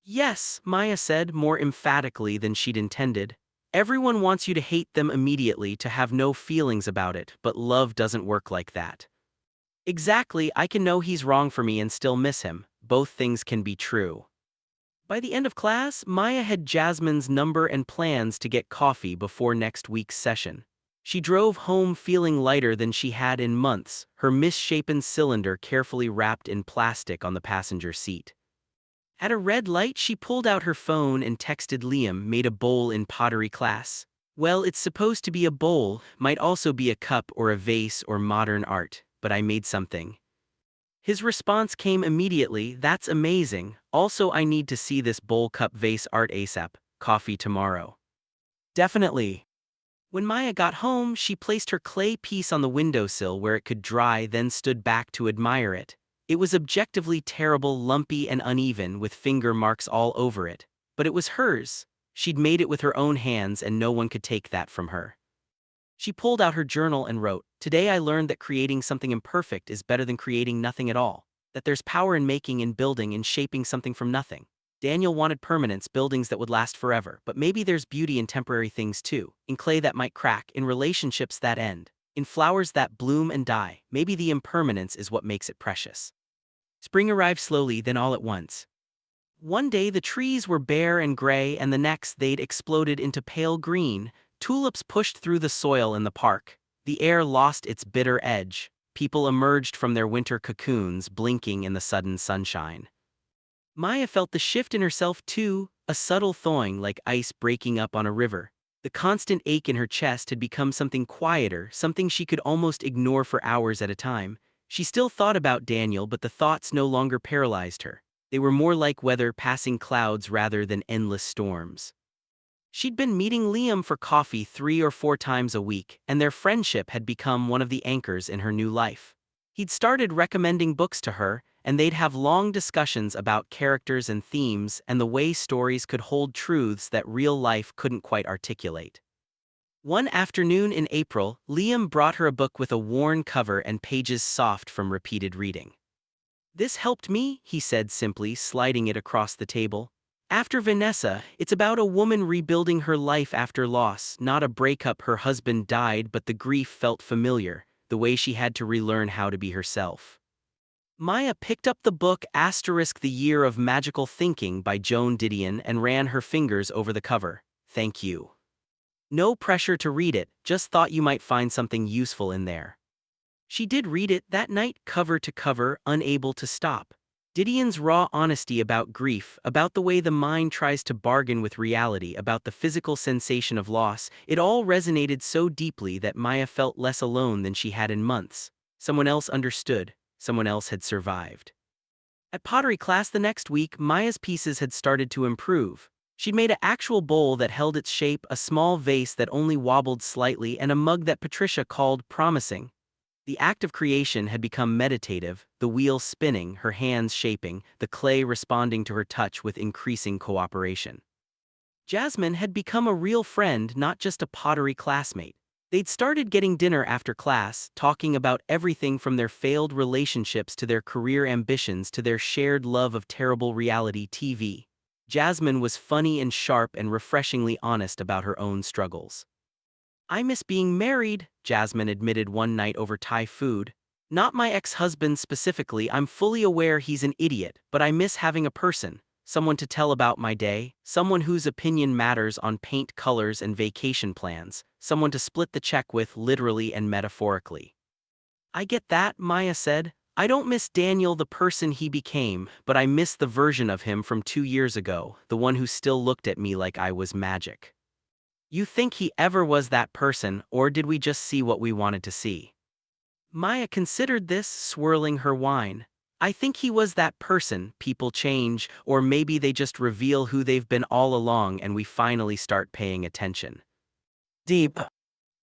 Yes, Maya said more emphatically than she'd intended. Everyone wants you to hate them immediately, to have no feelings about it, but love doesn't work like that. Exactly, I can know he's wrong for me and still miss him. Both things can be true. By the end of class, Maya had Jasmine's number and plans to get coffee before next week's session. She drove home feeling lighter than she had in months, her misshapen cylinder carefully wrapped in plastic on the passenger seat. At a red light, she pulled out her phone and texted Liam, made a bowl in pottery class. Well, it's supposed to be a bowl, might also be a cup or a vase or modern art, but I made something. His response came immediately, that's amazing, also I need to see this bowl cup vase art ASAP, coffee tomorrow. Definitely. When Maya got home, she placed her clay piece on the windowsill where it could dry, then stood back to admire it. It was objectively terrible, lumpy and uneven, with finger marks all over it. But it was hers. She'd made it with her own hands and no one could take that from her. She pulled out her journal and wrote, "Today I learned that creating something imperfect is better than creating nothing at all. That there's power in making and building and shaping something from nothing. Daniel wanted permanence, buildings that would last forever, but maybe there's beauty in temporary things too, in clay that might crack, in relationships that end, in flowers that bloom and die. Maybe the impermanence is what makes it precious." Spring arrived slowly, then all at once. One day the trees were bare and gray, and the next they'd exploded into pale green. Tulips pushed through the soil in the park. The air lost its bitter edge. People emerged from their winter cocoons, blinking in the sudden sunshine. Maya felt the shift in herself too, a subtle thawing like ice breaking up on a river. The constant ache in her chest had become something quieter, something she could almost ignore for hours at a time. She still thought about Daniel, but the thoughts no longer paralyzed her. They were more like weather, passing clouds rather than endless storms. She'd been meeting Liam for coffee 3 or 4 times a week, and their friendship had become one of the anchors in her new life. He'd started recommending books to her, and they'd have long discussions about characters and themes and the way stories could hold truths that real life couldn't quite articulate. One afternoon in April, Liam brought her a book with a worn cover and pages soft from repeated reading. "This helped me," he said simply, sliding it across the table. "After Vanessa, it's about a woman rebuilding her life after loss, not a breakup. Her husband died, but the grief felt familiar, the way she had to relearn how to be herself." Maya picked up the book *The Year of Magical Thinking* by Joan Didion and ran her fingers over the cover. "Thank you. No pressure to read it, just thought you might find something useful in there." She did read it that night, cover to cover, unable to stop. Didion's raw honesty about grief, about the way the mind tries to bargain with reality, about the physical sensation of loss, it all resonated so deeply that Maya felt less alone than she had in months. Someone else understood, someone else had survived. At pottery class the next week, Maya's pieces had started to improve. She'd made an actual bowl that held its shape, a small vase that only wobbled slightly, and a mug that Patricia called promising. The act of creation had become meditative, the wheel spinning, her hands shaping, the clay responding to her touch with increasing cooperation. Jasmine had become a real friend, not just a pottery classmate. They'd started getting dinner after class, talking about everything from their failed relationships to their career ambitions to their shared love of terrible reality TV. Jasmine was funny and sharp and refreshingly honest about her own struggles. "I miss being married," Jasmine admitted one night over Thai food. "Not my ex-husband specifically, I'm fully aware he's an idiot, but I miss having a person, someone to tell about my day, someone whose opinion matters on paint colors and vacation plans, someone to split the check with literally and metaphorically." "I get that," Maya said. "I don't miss Daniel the person he became, but I miss the version of him from 2 years ago, the one who still looked at me like I was magic." "You think he ever was that person, or did we just see what we wanted to see?" Maya considered this, swirling her wine. "I think he was that person. People change, or maybe they just reveal who they've been all along and we finally start paying attention." Deep.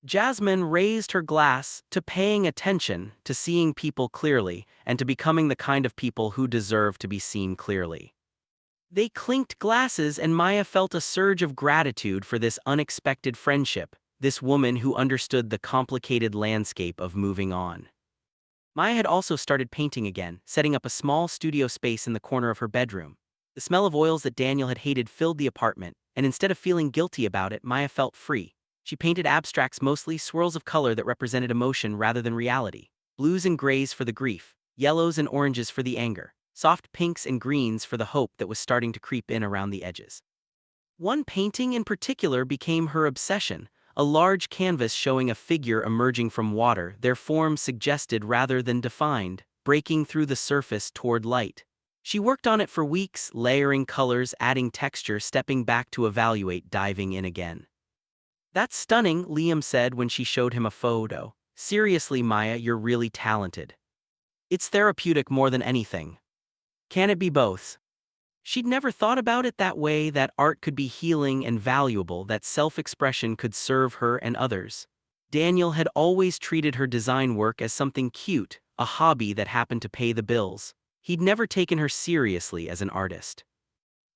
Jasmine raised her glass to paying attention, to seeing people clearly, and to becoming the kind of people who deserve to be seen clearly. They clinked glasses, and Maya felt a surge of gratitude for this unexpected friendship, this woman who understood the complicated landscape of moving on. Maya had also started painting again, setting up a small studio space in the corner of her bedroom. The smell of oils that Daniel had hated filled the apartment, and instead of feeling guilty about it, Maya felt free. She painted abstracts, mostly swirls of color that represented emotion rather than reality. Blues and grays for the grief, yellows and oranges for the anger, soft pinks and greens for the hope that was starting to creep in around the edges. One painting in particular became her obsession, a large canvas showing a figure emerging from water, their form suggested rather than defined, breaking through the surface toward light. She worked on it for weeks, layering colors, adding texture, stepping back to evaluate, diving in again. "That's stunning," Liam said when she showed him a photo. "Seriously, Maya, you're really talented." "It's therapeutic more than anything." "Can it be both?" She'd never thought about it that way, that art could be healing and valuable, that self-expression could serve her and others. Daniel had always treated her design work as something cute, a hobby that happened to pay the bills. He'd never taken her seriously as an artist.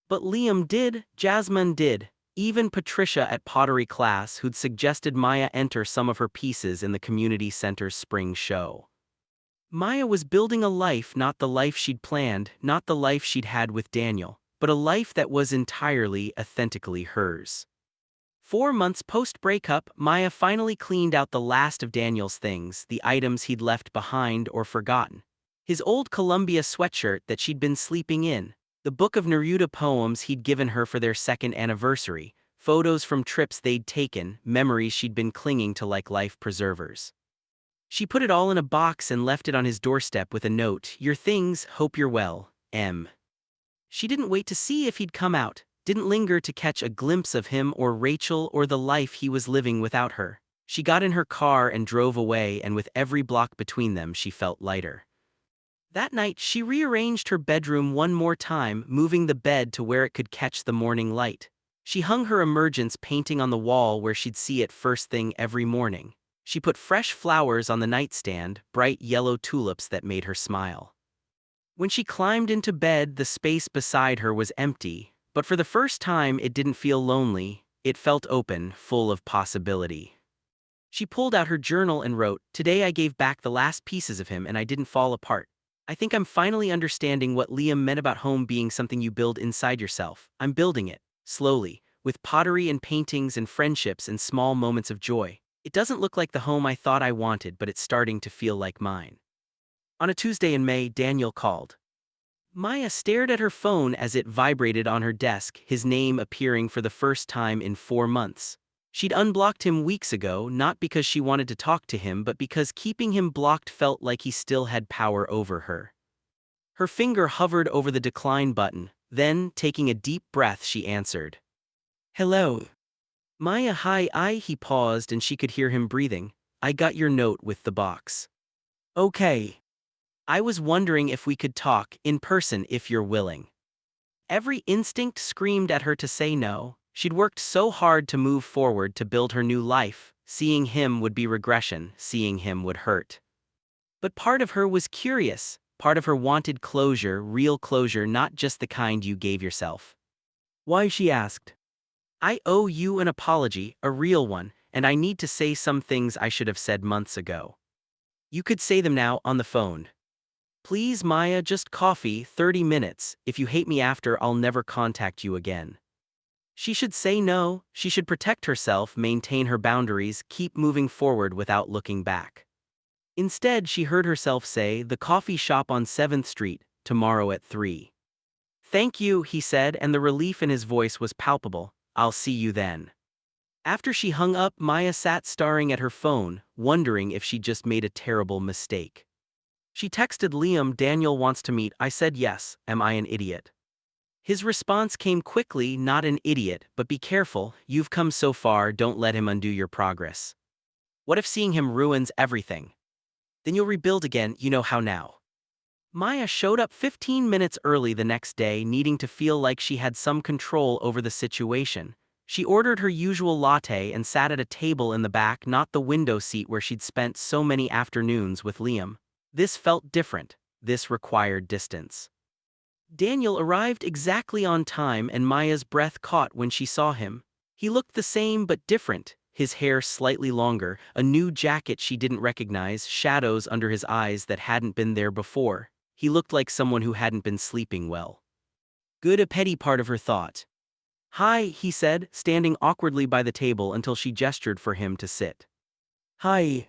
But Liam did, Jasmine did, even Patricia at pottery class, who'd suggested Maya enter some of her pieces in the community center's spring show. Maya was building a life, not the life she'd planned, not the life she'd had with Daniel, but a life that was entirely, authentically hers. 4 months post-breakup, Maya finally cleaned out the last of Daniel's things, the items he'd left behind or forgotten. His old Columbia sweatshirt that she'd been sleeping in, the book of Neruda poems he'd given her for their second anniversary, photos from trips they'd taken, memories she'd been clinging to like life preservers. She put it all in a box and left it on his doorstep with a note, "Your things, hope you're well, M." She didn't wait to see if he'd come out, didn't linger to catch a glimpse of him or Rachel or the life he was living without her. She got in her car and drove away, and with every block between them she felt lighter. That night she rearranged her bedroom one more time, moving the bed to where it could catch the morning light. She hung her emergence painting on the wall where she'd see it first thing every morning. She put fresh flowers on the nightstand, bright yellow tulips that made her smile. When she climbed into bed, the space beside her was empty, but for the first time it didn't feel lonely, it felt open, full of possibility. She pulled out her journal and wrote, "Today I gave back the last pieces of him and I didn't fall apart. I think I'm finally understanding what Liam meant about home being something you build inside yourself. I'm building it, slowly, with pottery and paintings and friendships and small moments of joy. It doesn't look like the home I thought I wanted, but it's starting to feel like mine." On a Tuesday in May, Daniel called. Maya stared at her phone as it vibrated on her desk, his name appearing for the first time in 4 months. She'd unblocked him weeks ago, not because she wanted to talk to him, but because keeping him blocked felt like he still had power over her. Her finger hovered over the decline button, then, taking a deep breath, she answered. "Hello." "Maya, hi." He paused and she could hear him breathing. "I got your note with the box." "Okay. I was wondering if we could talk in person if you're willing." Every instinct screamed at her to say no. She'd worked so hard to move forward, to build her new life. Seeing him would be regression, seeing him would hurt. But part of her was curious, part of her wanted closure, real closure, not just the kind you gave yourself. "Why?" she asked. "I owe you an apology, a real one, and I need to say some things I should have said months ago. You could say them now, on the phone." "Please, Maya, just coffee, 30 minutes. If you hate me after, I'll never contact you again." She should say no, she should protect herself, maintain her boundaries, keep moving forward without looking back. Instead, she heard herself say, "The coffee shop on 7th Street, tomorrow at 3. "Thank you," he said, and the relief in his voice was palpable. "I'll see you then." After she hung up, Maya sat staring at her phone, wondering if she'd just made a terrible mistake. She texted Liam, "Daniel wants to meet." I said yes. Am I an idiot? His response came quickly, "Not an idiot, but be careful. You've come so far, don't let him undo your progress." "What if seeing him ruins everything?" "Then you'll rebuild again, you know how now." Maya showed up 15 minutes early the next day, needing to feel like she had some control over the situation. She ordered her usual latte and sat at a table in the back, not the window seat where she'd spent so many afternoons with Liam. This felt different. This required distance. Daniel arrived exactly on time, and Maya's breath caught when she saw him. He looked the same but different, his hair slightly longer, a new jacket she didn't recognize, shadows under his eyes that hadn't been there before. He looked like someone who hadn't been sleeping well. Good, a petty part of her thought. "Hi," he said, standing awkwardly by the table until she gestured for him to sit. Hi.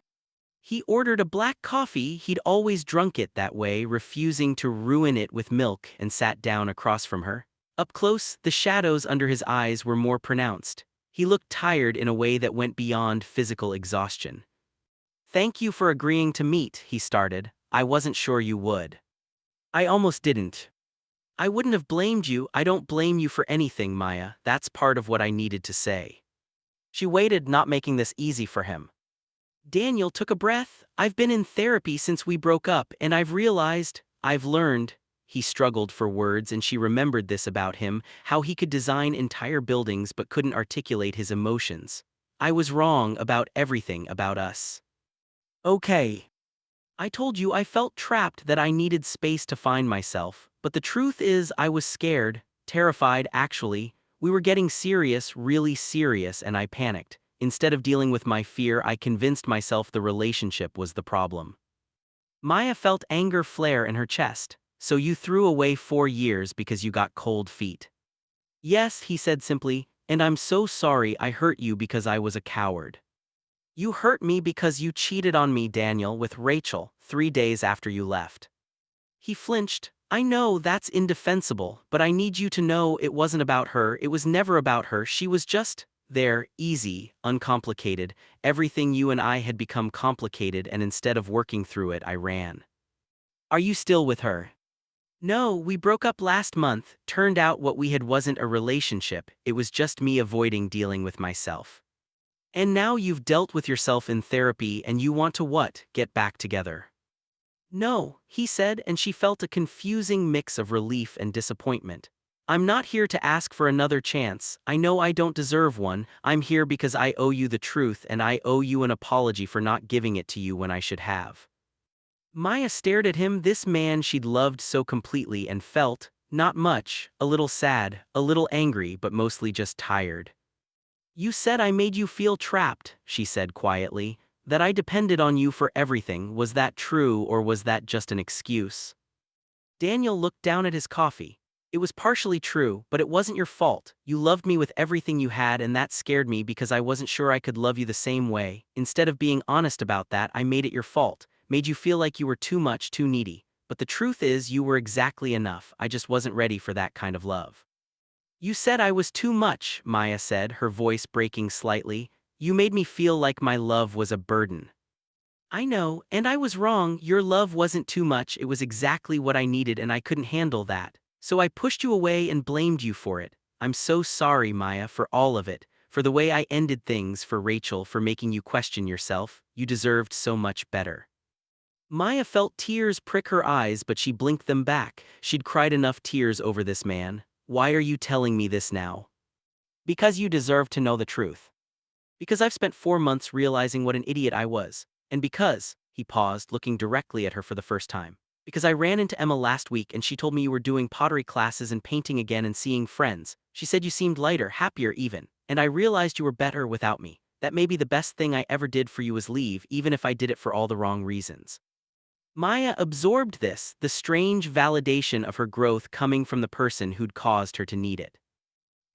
He ordered a black coffee. He'd always drunk it that way, refusing to ruin it with milk, and sat down across from her. Up close, the shadows under his eyes were more pronounced. He looked tired in a way that went beyond physical exhaustion. "Thank you for agreeing to meet," he started. "I wasn't sure you would." I almost didn't. "I wouldn't have blamed you. I don't blame you for anything, Maya. That's part of what I needed to say." She waited, not making this easy for him. Daniel took a breath. "I've been in therapy since we broke up, and I've learned." He struggled for words, and she remembered this about him, how he could design entire buildings but couldn't articulate his emotions. "I was wrong about everything about us. Okay. I told you I felt trapped, that I needed space to find myself, but the truth is I was scared, terrified actually. We were getting serious, really serious, and I panicked. Instead of dealing with my fear, I convinced myself the relationship was the problem." Maya felt anger flare in her chest. "So you threw away 4 years because you got cold feet?" "Yes," he said simply, "and I'm so sorry I hurt you because I was a coward." "You hurt me because you cheated on me, Daniel, with Rachel, 3 days after you left." He flinched. "I know that's indefensible, but I need you to know it wasn't about her. It was never about her. She was just there, easy, uncomplicated. Everything you and I had become complicated, and instead of working through it, I ran." Are you still with her? "No, we broke up last month. Turned out what we had wasn't a relationship. It was just me avoiding dealing with myself." "And now you've dealt with yourself in therapy and you want to what? Get back together?" "No," he said, and she felt a confusing mix of relief and disappointment. "I'm not here to ask for another chance. I know I don't deserve one. I'm here because I owe you the truth, and I owe you an apology for not giving it to you when I should have." Maya stared at him, this man she'd loved so completely, and felt, not much, a little sad, a little angry, but mostly just tired. "You said I made you feel trapped," she said quietly, "that I depended on you for everything. Was that true, or was that just an excuse?" Daniel looked down at his coffee. "It was partially true, but it wasn't your fault. You loved me with everything you had, and that scared me because I wasn't sure I could love you the same way. Instead of being honest about that, I made it your fault, made you feel like you were too much, too needy. But the truth is, you were exactly enough. I just wasn't ready for that kind of love." "You said I was too much," Maya said, her voice breaking slightly. "You made me feel like my love was a burden." "I know, and I was wrong. Your love wasn't too much. It was exactly what I needed, and I couldn't handle that. So I pushed you away and blamed you for it. I'm so sorry, Maya, for all of it, for the way I ended things, for Rachel, for making you question yourself. You deserved so much better." Maya felt tears prick her eyes, but she blinked them back. She'd cried enough tears over this man. "Why are you telling me this now?" Because you deserve to know the truth. "Because I've spent 4 months realizing what an idiot I was. And because," he paused, looking directly at her for the first time, "because I ran into Emma last week and she told me you were doing pottery classes and painting again and seeing friends. She said you seemed lighter, happier even, and I realized you were better without me. That maybe the best thing I ever did for you was leave, even if I did it for all the wrong reasons." Maya absorbed this, the strange validation of her growth coming from the person who'd caused her to need it.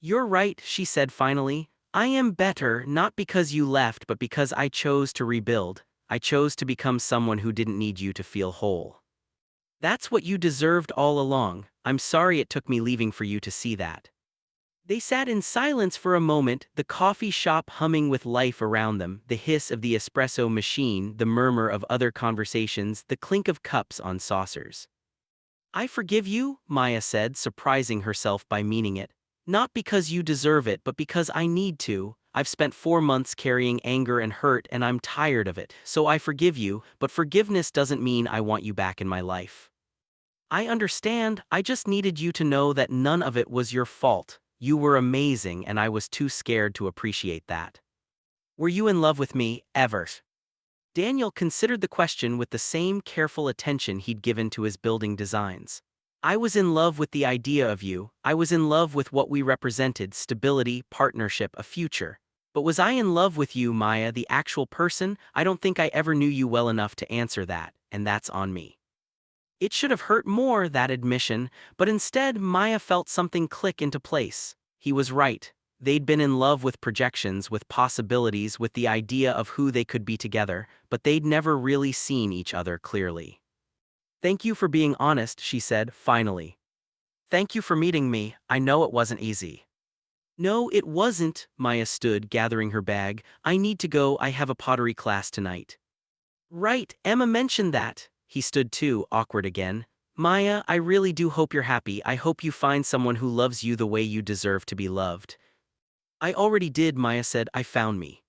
"You're right," she said finally. "I am better, not because you left, but because I chose to rebuild. I chose to become someone who didn't need you to feel whole. That's what you deserved all along. I'm sorry it took me leaving for you to see that." They sat in silence for a moment, the coffee shop humming with life around them, the hiss of the espresso machine, the murmur of other conversations, the clink of cups on saucers. "I forgive you," Maya said, surprising herself by meaning it. "Not because you deserve it, but because I need to. I've spent 4 months carrying anger and hurt, and I'm tired of it. So I forgive you, but forgiveness doesn't mean I want you back in my life. I understand. I just needed you to know that none of it was your fault. You were amazing and I was too scared to appreciate that. Were you in love with me, ever? Daniel considered the question with the same careful attention he'd given to his building designs. I was in love with the idea of you, I was in love with what we represented: stability, partnership, a future. But was I in love with you, Maya, the actual person? I don't think I ever knew you well enough to answer that, and that's on me. It should have hurt more, that admission, but instead Maya felt something click into place. He was right. They'd been in love with projections, with possibilities, with the idea of who they could be together, but they'd never really seen each other clearly. Thank you for being honest, she said, finally. Thank you for meeting me, I know it wasn't easy. No, it wasn't, Maya stood, gathering her bag. I need to go, I have a pottery class tonight. Right, Emma mentioned that. He stood too, awkward again. Maya, I really do hope you're happy. I hope you find someone who loves you the way you deserve to be loved. I already did, Maya said. I found me.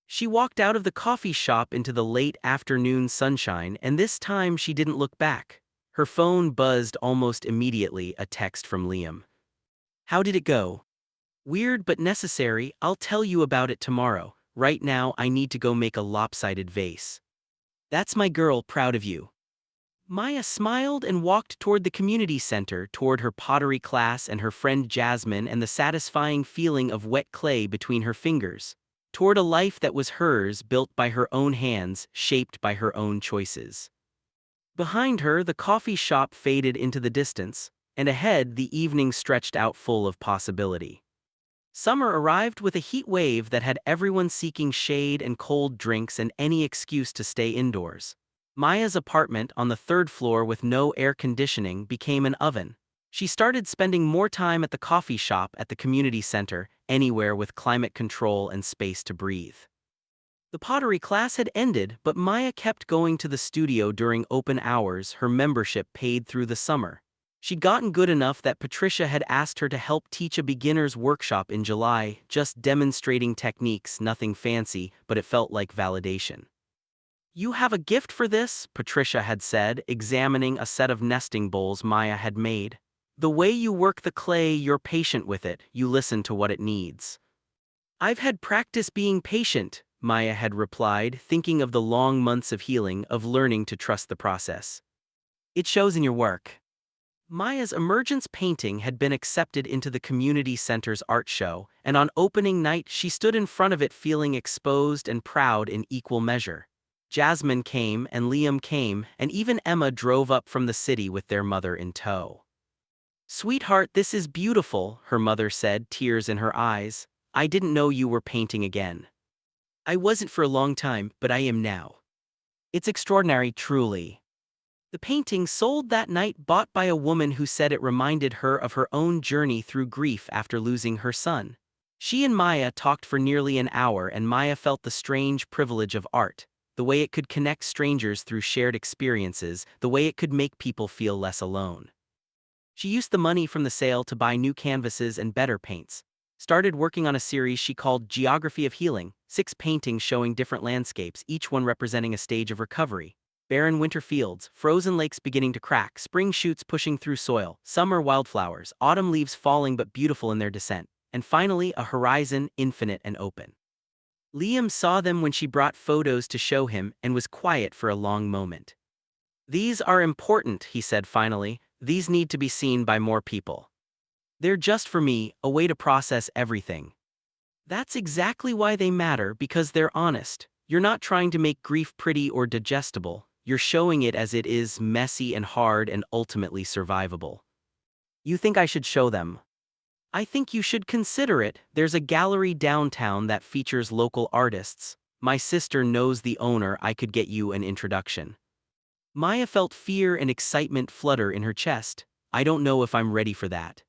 She walked out of the coffee shop into the late afternoon sunshine, and this time she didn't look back. Her phone buzzed almost immediately, a text from Liam. How did it go? Weird but necessary, I'll tell you about it tomorrow. Right now I need to go make a lopsided vase. That's my girl, proud of you. Maya smiled and walked toward the community center, toward her pottery class and her friend Jasmine and the satisfying feeling of wet clay between her fingers. Toward a life that was hers, built by her own hands, shaped by her own choices. Behind her, the coffee shop faded into the distance, and ahead the evening stretched out full of possibility. Summer arrived with a heat wave that had everyone seeking shade and cold drinks and any excuse to stay indoors. Maya's apartment on the third floor with no air conditioning became an oven. She started spending more time at the coffee shop, at the community center, anywhere with climate control and space to breathe. The pottery class had ended, but Maya kept going to the studio during open hours, her membership paid through the summer. She'd gotten good enough that Patricia had asked her to help teach a beginner's workshop in July, just demonstrating techniques, nothing fancy, but it felt like validation. You have a gift for this, Patricia had said, examining a set of nesting bowls Maya had made. The way you work the clay, you're patient with it, you listen to what it needs. I've had practice being patient, Maya had replied, thinking of the long months of healing, of learning to trust the process. It shows in your work. Maya's emergence painting had been accepted into the community center's art show, and on opening night she stood in front of it feeling exposed and proud in equal measure. Jasmine came and Liam came, and even Emma drove up from the city with their mother in tow. Sweetheart, this is beautiful, her mother said, tears in her eyes. I didn't know you were painting again. I wasn't for a long time, but I am now. It's extraordinary, truly. The painting, sold that night, bought by a woman who said it reminded her of her own journey through grief after losing her son. She and Maya talked for nearly an hour, and Maya felt the strange privilege of art. The way it could connect strangers through shared experiences, the way it could make people feel less alone. She used the money from the sale to buy new canvases and better paints. Started working on a series she called Geography of Healing, 6 paintings showing different landscapes, each one representing a stage of recovery. Barren winter fields, frozen lakes beginning to crack, spring shoots pushing through soil, summer wildflowers, autumn leaves falling but beautiful in their descent, and finally a horizon, infinite and open. Liam saw them when she brought photos to show him and was quiet for a long moment. These are important, he said finally. These need to be seen by more people. They're just for me, a way to process everything. That's exactly why they matter, because they're honest. You're not trying to make grief pretty or digestible. You're showing it as it is, messy and hard and ultimately survivable. You think I should show them? I think you should consider it. There's a gallery downtown that features local artists. My sister knows the owner. I could get you an introduction. Maya felt fear and excitement flutter in her chest. I don't know if I'm ready for that.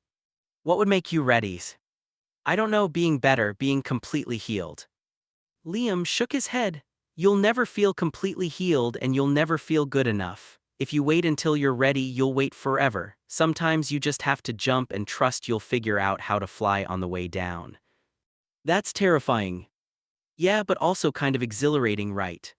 What would make you ready? I don't know, being better, being completely healed. Liam shook his head. You'll never feel completely healed and you'll never feel good enough. If you wait until you're ready, you'll wait forever. Sometimes you just have to jump and trust you'll figure out how to fly on the way down. That's terrifying. Yeah, but also kind of exhilarating, right?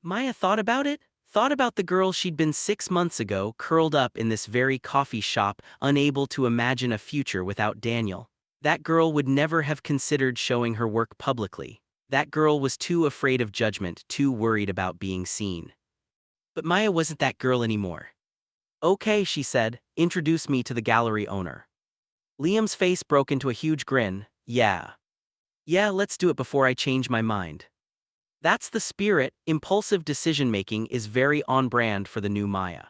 Maya thought about it. Thought about the girl she'd been 6 months ago, curled up in this very coffee shop, unable to imagine a future without Daniel. That girl would never have considered showing her work publicly. That girl was too afraid of judgment, too worried about being seen. But Maya wasn't that girl anymore. "Okay," she said, "introduce me to the gallery owner." Liam's face broke into a huge grin. "Yeah. Yeah, let's do it before I change my mind." That's the spirit. Impulsive decision-making is very on brand for the new Maya.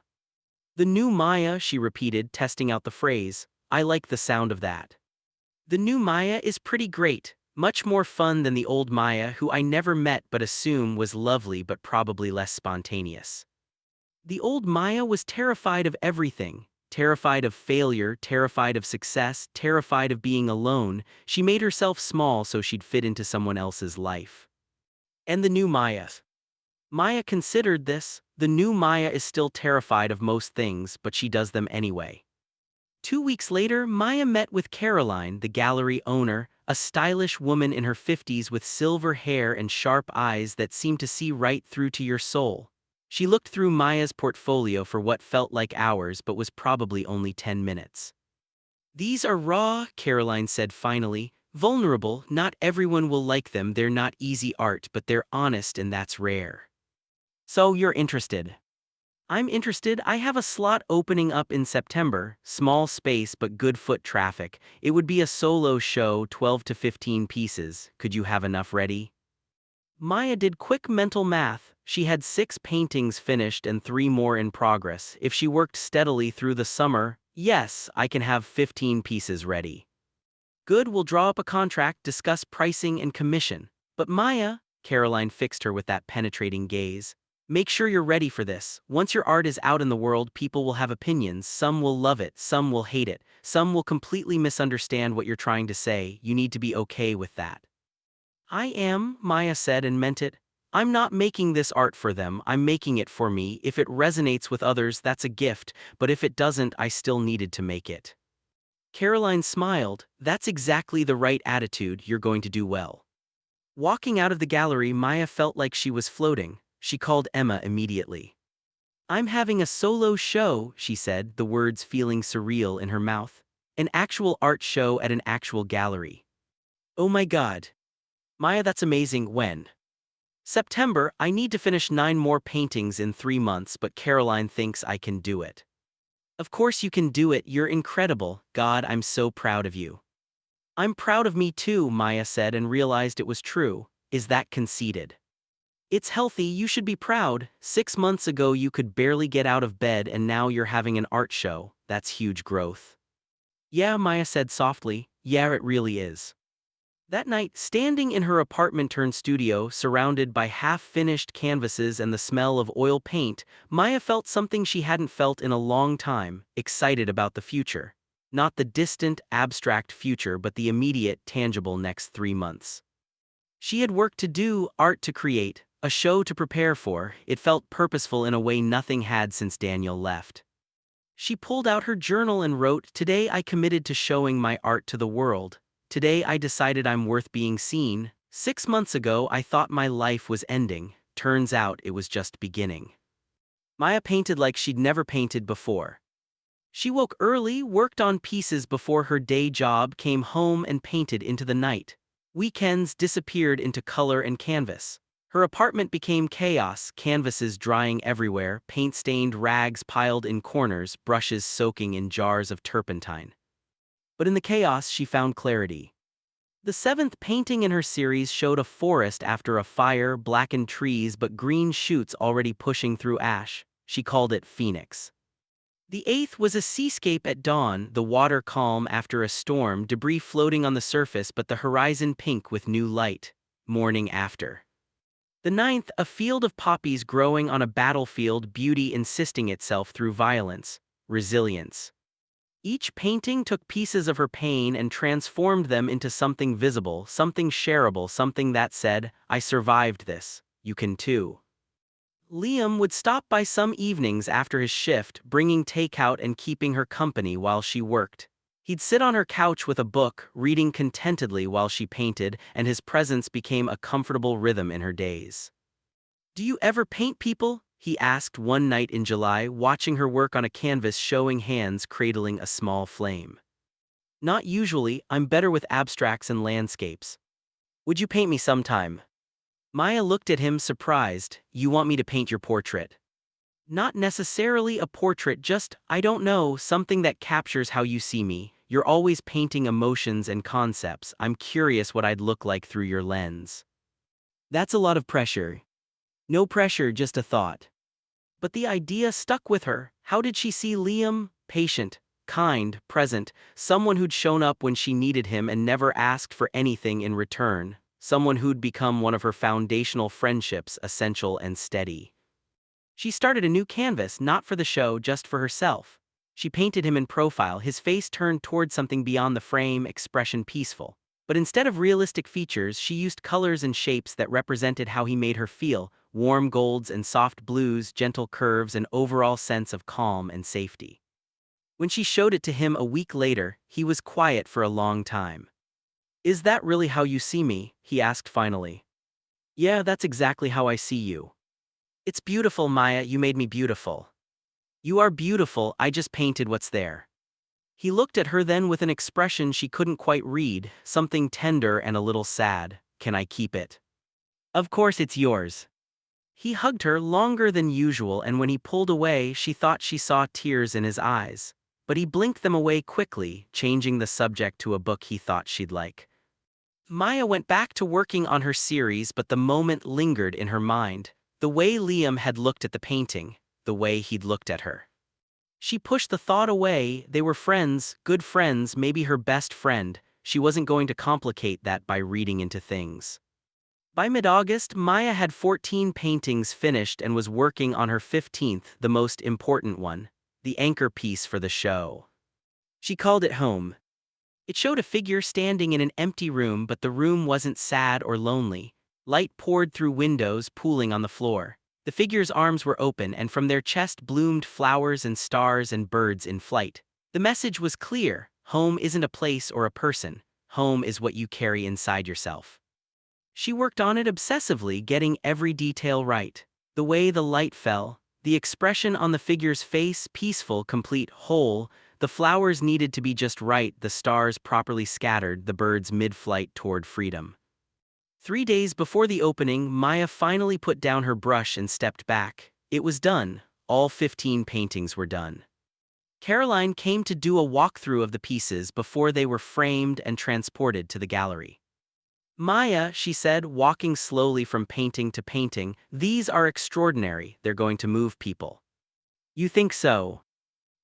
"The new Maya," she repeated, testing out the phrase. "I like the sound of that. The new Maya is pretty great, much more fun than the old Maya who I never met but assume was lovely but probably less spontaneous." The old Maya was terrified of everything. Terrified of failure, terrified of success, terrified of being alone. She made herself small so she'd fit into someone else's life. And the new Maya. Maya considered this. The new Maya is still terrified of most things, but she does them anyway. 2 weeks later, Maya met with Caroline, the gallery owner, a stylish woman in her 50s with silver hair and sharp eyes that seemed to see right through to your soul. She looked through Maya's portfolio for what felt like hours but was probably only 10 minutes. "These are raw," Caroline said finally, "vulnerable. Not everyone will like them. They're not easy art, but they're honest and that's rare." "So you're interested?" "I'm interested. I have a slot opening up in September, small space but good foot traffic. It would be a solo show, 12 to 15 pieces. Could you have enough ready?" Maya did quick mental math. She had 6 paintings finished and 3 more in progress. If she worked steadily through the summer, yes, I can have 15 pieces ready. "Good, we'll draw up a contract, discuss pricing and commission." "But Maya," Caroline fixed her with that penetrating gaze, "make sure you're ready for this. Once your art is out in the world, people will have opinions. Some will love it, some will hate it, some will completely misunderstand what you're trying to say. You need to be okay with that." "I am," Maya said and meant it. "I'm not making this art for them, I'm making it for me. If it resonates with others, that's a gift, but if it doesn't, I still needed to make it." Caroline smiled. "That's exactly the right attitude. You're going to do well." Walking out of the gallery, Maya felt like she was floating. She called Emma immediately. "I'm having a solo show," she said, the words feeling surreal in her mouth. "An actual art show at an actual gallery." "Oh my God. Maya, that's amazing. When?" "September. I need to finish 9 more paintings in 3 months, but Caroline thinks I can do it." "Of course you can do it. You're incredible. God, I'm so proud of you." "I'm proud of me too," Maya said and realized it was true. Is that conceited? "It's healthy. You should be proud. 6 months ago you could barely get out of bed and now you're having an art show. That's huge growth." "Yeah," Maya said softly. "Yeah, it really is." That night, standing in her apartment-turned-studio, surrounded by half-finished canvases and the smell of oil paint, Maya felt something she hadn't felt in a long time, excited about the future. Not the distant, abstract future but the immediate, tangible next 3 months. She had work to do, art to create, a show to prepare for. It felt purposeful in a way nothing had since Daniel left. She pulled out her journal and wrote, "Today I committed to showing my art to the world. Today I decided I'm worth being seen. 6 months ago I thought my life was ending. Turns out it was just beginning." Maya painted like she'd never painted before. She woke early, worked on pieces before her day job, came home and painted into the night. Weekends disappeared into color and canvas. Her apartment became chaos, canvases drying everywhere, paint-stained rags piled in corners, brushes soaking in jars of turpentine. But in the chaos she found clarity. The 7th painting in her series showed a forest after a fire, blackened trees but green shoots already pushing through ash. She called it Phoenix. The 8th was a seascape at dawn, the water calm after a storm, debris floating on the surface but the horizon pink with new light. Morning after. The 9th, a field of poppies growing on a battlefield, beauty insisting itself through violence, resilience. Each painting took pieces of her pain and transformed them into something visible, something shareable, something that said, "I survived this, you can too." Liam would stop by some evenings after his shift, bringing takeout and keeping her company while she worked. He'd sit on her couch with a book, reading contentedly while she painted, and his presence became a comfortable rhythm in her days. "Do you ever paint people?" he asked one night in July, watching her work on a canvas showing hands cradling a small flame. Not usually, I'm better with abstracts and landscapes. Would you paint me sometime? Maya looked at him surprised. You want me to paint your portrait? Not necessarily a portrait, just, I don't know, something that captures how you see me. You're always painting emotions and concepts. I'm curious what I'd look like through your lens. That's a lot of pressure. No pressure, just a thought. But the idea stuck with her. How did she see Liam? Patient, kind, present, someone who'd shown up when she needed him and never asked for anything in return. Someone who'd become one of her foundational friendships, essential and steady. She started a new canvas, not for the show, just for herself. She painted him in profile, his face turned toward something beyond the frame, expression peaceful. But instead of realistic features, she used colors and shapes that represented how he made her feel, warm golds and soft blues, gentle curves, an overall sense of calm and safety. When she showed it to him a week later, he was quiet for a long time. Is that really how you see me? He asked finally. Yeah, that's exactly how I see you. It's beautiful, Maya, you made me beautiful. You are beautiful, I just painted what's there. He looked at her then with an expression she couldn't quite read, something tender and a little sad. Can I keep it? Of course it's yours. He hugged her longer than usual, and when he pulled away, she thought she saw tears in his eyes. But he blinked them away quickly, changing the subject to a book he thought she'd like. Maya went back to working on her series, but the moment lingered in her mind. The way Liam had looked at the painting, the way he'd looked at her. She pushed the thought away. They were friends, good friends, maybe her best friend. She wasn't going to complicate that by reading into things. By mid-August, Maya had 14 paintings finished and was working on her 15th, the most important one, the anchor piece for the show. She called it home. It showed a figure standing in an empty room, but the room wasn't sad or lonely. Light poured through windows, pooling on the floor. The figure's arms were open, and from their chest bloomed flowers and stars and birds in flight. The message was clear: home isn't a place or a person. Home is what you carry inside yourself. She worked on it obsessively, getting every detail right. The way the light fell, the expression on the figure's face, peaceful, complete, whole. The flowers needed to be just right, the stars properly scattered, the birds mid-flight toward freedom. 3 days before the opening, Maya finally put down her brush and stepped back. It was done. All 15 paintings were done. Caroline came to do a walkthrough of the pieces before they were framed and transported to the gallery. Maya, she said, walking slowly from painting to painting, these are extraordinary, they're going to move people. You think so?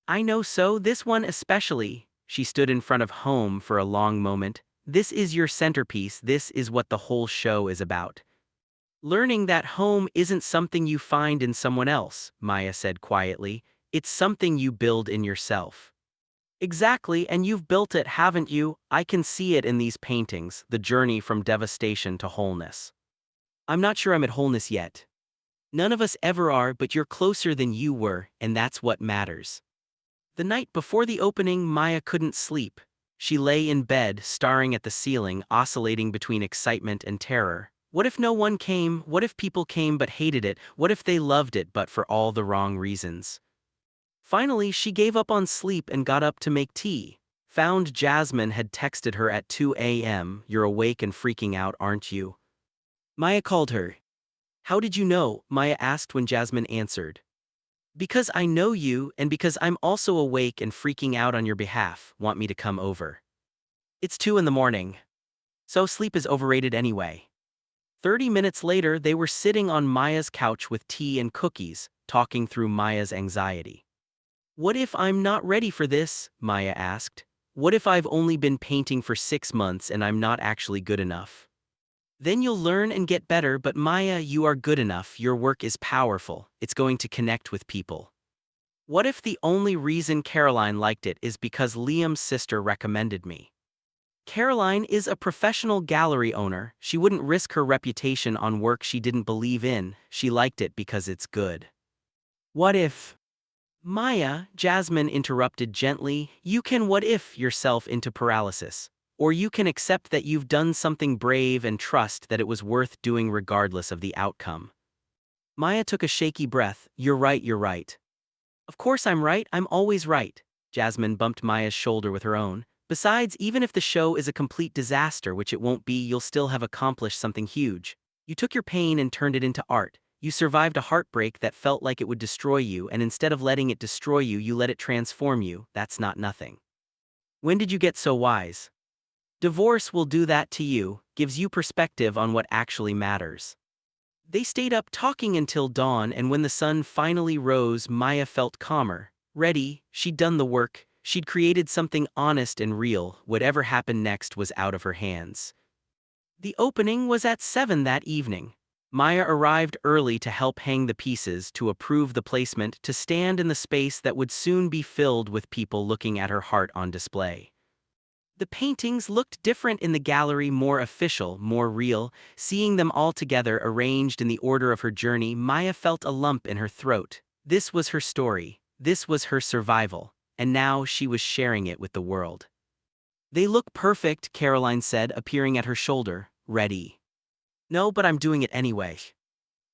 I know so, this one especially. She stood in front of home for a long moment. This is your centerpiece, this is what the whole show is about. Learning that home isn't something you find in someone else, Maya said quietly, it's something you build in yourself. Exactly, and you've built it, haven't you? I can see it in these paintings, the journey from devastation to wholeness. I'm not sure I'm at wholeness yet. None of us ever are, but you're closer than you were, and that's what matters. The night before the opening, Maya couldn't sleep. She lay in bed, staring at the ceiling, oscillating between excitement and terror. What if no one came? What if people came but hated it? What if they loved it but for all the wrong reasons? Finally, she gave up on sleep and got up to make tea. Found Jasmine had texted her at 2 a.m. You're awake and freaking out, aren't you? Maya called her. How did you know? Maya asked when Jasmine answered. Because I know you, and because I'm also awake and freaking out on your behalf. Want me to come over? It's 2 in the morning. So sleep is overrated anyway. 30 minutes later, they were sitting on Maya's couch with tea and cookies, talking through Maya's anxiety. What if I'm not ready for this? Maya asked. What if I've only been painting for 6 months and I'm not actually good enough? Then you'll learn and get better, but Maya, you are good enough, your work is powerful, it's going to connect with people. What if the only reason Caroline liked it is because Liam's sister recommended me? Caroline is a professional gallery owner, she wouldn't risk her reputation on work she didn't believe in, she liked it because it's good. What if? Maya, Jasmine interrupted gently, you can what if yourself into paralysis. Or you can accept that you've done something brave and trust that it was worth doing regardless of the outcome. Maya took a shaky breath. You're right, you're right. Of course I'm right, I'm always right. Jasmine bumped Maya's shoulder with her own. Besides, even if the show is a complete disaster, which it won't be, you'll still have accomplished something huge. You took your pain and turned it into art. You survived a heartbreak that felt like it would destroy you, and instead of letting it destroy you, you let it transform you. That's not nothing. When did you get so wise? Divorce will do that to you, gives you perspective on what actually matters. They stayed up talking until dawn, and when the sun finally rose, Maya felt calmer. Ready, she'd done the work, she'd created something honest and real. Whatever happened next was out of her hands. The opening was at 7 that evening. Maya arrived early to help hang the pieces, to approve the placement, to stand in the space that would soon be filled with people looking at her heart on display. The paintings looked different in the gallery, more official, more real. Seeing them all together, arranged in the order of her journey, Maya felt a lump in her throat. This was her story. This was her survival. And now she was sharing it with the world. "They look perfect," Caroline said, appearing at her shoulder. "Ready?" "No, but I'm doing it anyway."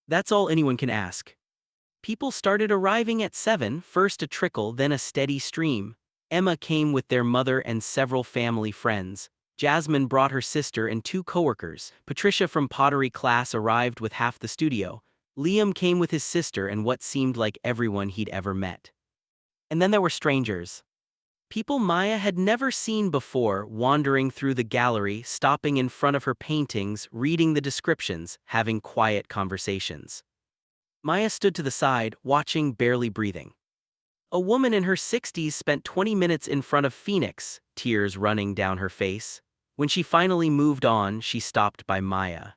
That's all anyone can ask. People started arriving at 7, first a trickle, then a steady stream. Emma came with their mother and several family friends. Jasmine brought her sister and 2 coworkers. Patricia from pottery class arrived with half the studio. Liam came with his sister and what seemed like everyone he'd ever met. And then there were strangers. People Maya had never seen before, wandering through the gallery, stopping in front of her paintings, reading the descriptions, having quiet conversations. Maya stood to the side, watching, barely breathing. A woman in her 60s spent 20 minutes in front of Phoenix, tears running down her face. When she finally moved on, she stopped by Maya.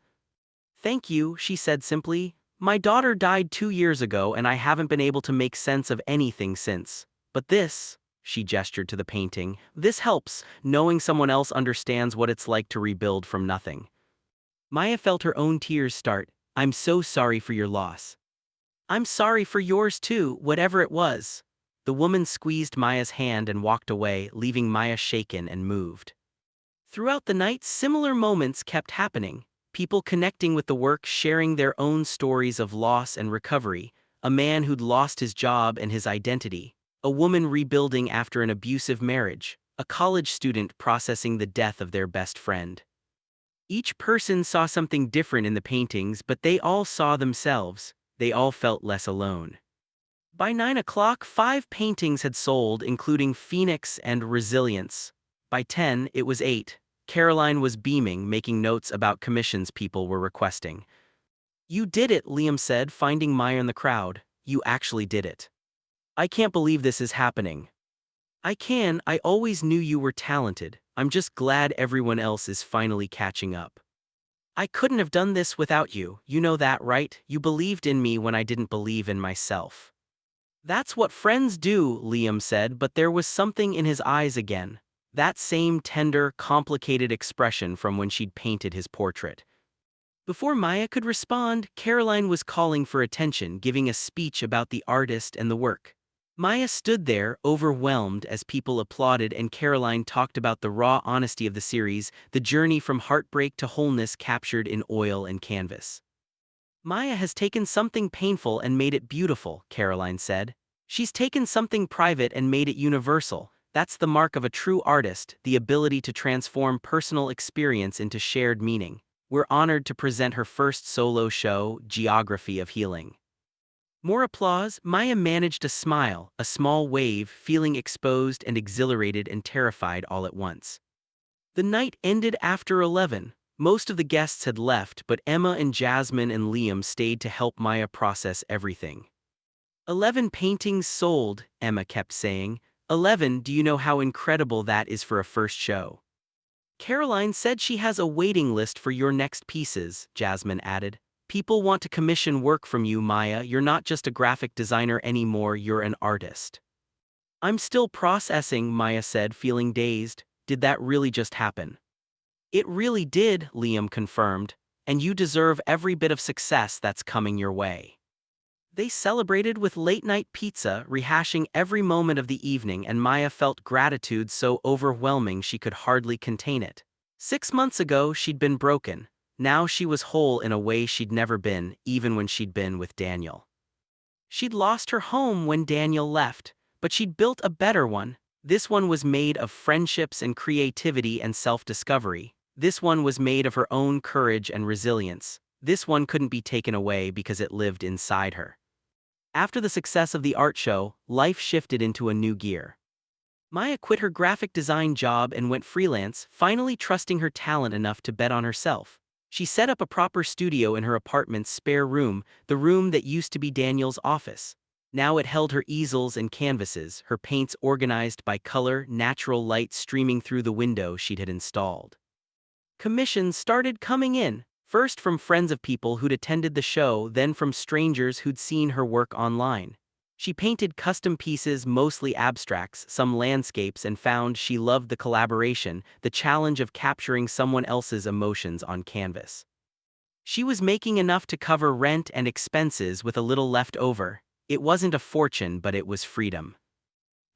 "Thank you," she said simply. "My daughter died 2 years ago and I haven't been able to make sense of anything since. But this," she gestured to the painting, "this helps, knowing someone else understands what it's like to rebuild from nothing." Maya felt her own tears start. "I'm so sorry for your loss." "I'm sorry for yours too, whatever it was." The woman squeezed Maya's hand and walked away, leaving Maya shaken and moved. Throughout the night, similar moments kept happening. People connecting with the work, sharing their own stories of loss and recovery. A man who'd lost his job and his identity. A woman rebuilding after an abusive marriage. A college student processing the death of their best friend. Each person saw something different in the paintings, but they all saw themselves. They all felt less alone. By 9 o'clock, 5 paintings had sold, including Phoenix and Resilience. By 10, it was 8. Caroline was beaming, making notes about commissions people were requesting. "You did it," Liam said, finding Maya in the crowd. "You actually did it. I can't believe this is happening." "I can. I always knew you were talented. I'm just glad everyone else is finally catching up. I couldn't have done this without you, you know that, right? You believed in me when I didn't believe in myself." "That's what friends do," Liam said, but there was something in his eyes again. That same tender, complicated expression from when she'd painted his portrait. Before Maya could respond, Caroline was calling for attention, giving a speech about the artist and the work. Maya stood there, overwhelmed, as people applauded, and Caroline talked about the raw honesty of the series, the journey from heartbreak to wholeness captured in oil and canvas. "Maya has taken something painful and made it beautiful," Caroline said. "She's taken something private and made it universal. That's the mark of a true artist, the ability to transform personal experience into shared meaning. We're honored to present her first solo show, Geography of Healing." More applause. Maya managed a smile, a small wave, feeling exposed and exhilarated and terrified all at once. The night ended after 11. Most of the guests had left, but Emma and Jasmine and Liam stayed to help Maya process everything. 11 paintings sold," Emma kept saying. 11, do you know how incredible that is for a first show?" "Caroline said she has a waiting list for your next pieces," Jasmine added. "People want to commission work from you, Maya. You're not just a graphic designer anymore, you're an artist." "I'm still processing," Maya said, feeling dazed. "Did that really just happen?" "It really did," Liam confirmed, "and you deserve every bit of success that's coming your way." They celebrated with late-night pizza, rehashing every moment of the evening, and Maya felt gratitude so overwhelming she could hardly contain it. 6 months ago, she'd been broken. Now she was whole in a way she'd never been, even when she'd been with Daniel. She'd lost her home when Daniel left, but she'd built a better one. This one was made of friendships and creativity and self-discovery. This one was made of her own courage and resilience. This one couldn't be taken away because it lived inside her. After the success of the art show, life shifted into a new gear. Maya quit her graphic design job and went freelance, finally trusting her talent enough to bet on herself. She set up a proper studio in her apartment's spare room, the room that used to be Daniel's office. Now it held her easels and canvases, her paints organized by color, natural light streaming through the window she'd had installed. Commissions started coming in, first from friends of people who'd attended the show, then from strangers who'd seen her work online. She painted custom pieces, mostly abstracts, some landscapes, and found she loved the collaboration, the challenge of capturing someone else's emotions on canvas. She was making enough to cover rent and expenses with a little left over. It wasn't a fortune, but it was freedom.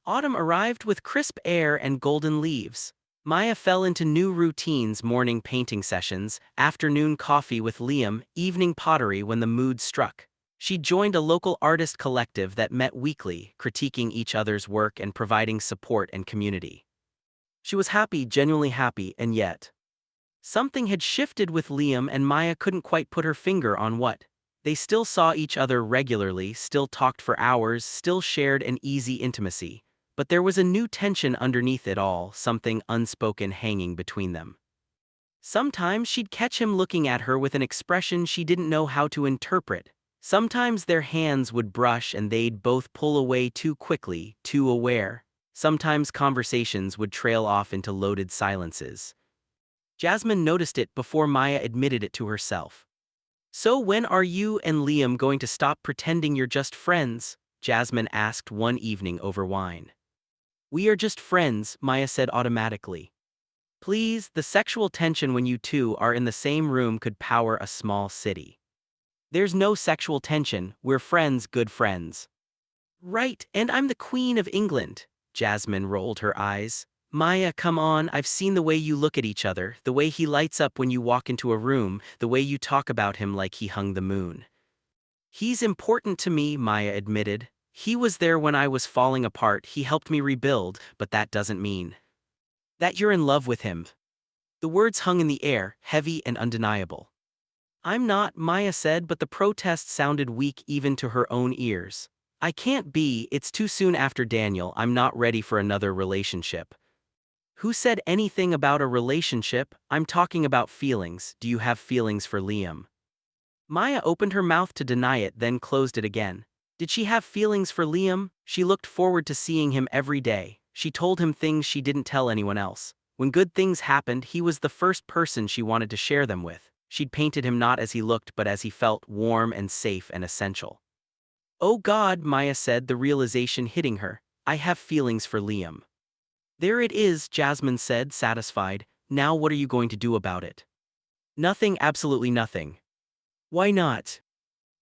Autumn arrived with crisp air and golden leaves. Maya fell into new routines: morning painting sessions, afternoon coffee with Liam, evening pottery when the mood struck. She joined a local artist collective that met weekly, critiquing each other's work and providing support and community. She was happy, genuinely happy, and yet something had shifted with Liam, and Maya couldn't quite put her finger on what. They still saw each other regularly, still talked for hours, still shared an easy intimacy. But there was a new tension underneath it all, something unspoken hanging between them. Sometimes she'd catch him looking at her with an expression she didn't know how to interpret. Sometimes their hands would brush and they'd both pull away too quickly, too aware. Sometimes conversations would trail off into loaded silences. Jasmine noticed it before Maya admitted it to herself. "So when are you and Liam going to stop pretending you're just friends?" Jasmine asked one evening over wine. "We are just friends," Maya said automatically. "Please, the sexual tension when you two are in the same room could power a small city." "There's no sexual tension, we're friends, good friends." "Right, and I'm the Queen of England." Jasmine rolled her eyes. "Maya, come on, I've seen the way you look at each other, the way he lights up when you walk into a room, the way you talk about him like he hung the moon." "He's important to me," Maya admitted. "He was there when I was falling apart, he helped me rebuild, but that doesn't mean that you're in love with him." The words hung in the air, heavy and undeniable. "I'm not," Maya said, but the protest sounded weak even to her own ears. "I can't be, it's too soon after Daniel, I'm not ready for another relationship." "Who said anything about a relationship? I'm talking about feelings. Do you have feelings for Liam?" Maya opened her mouth to deny it, then closed it again. Did she have feelings for Liam? She looked forward to seeing him every day. She told him things she didn't tell anyone else. When good things happened, he was the first person she wanted to share them with. She'd painted him not as he looked but as he felt, warm and safe and essential. "Oh God," Maya said, the realization hitting her. "I have feelings for Liam." "There it is," Jasmine said, satisfied. "Now what are you going to do about it?" "Nothing, absolutely nothing." "Why not?"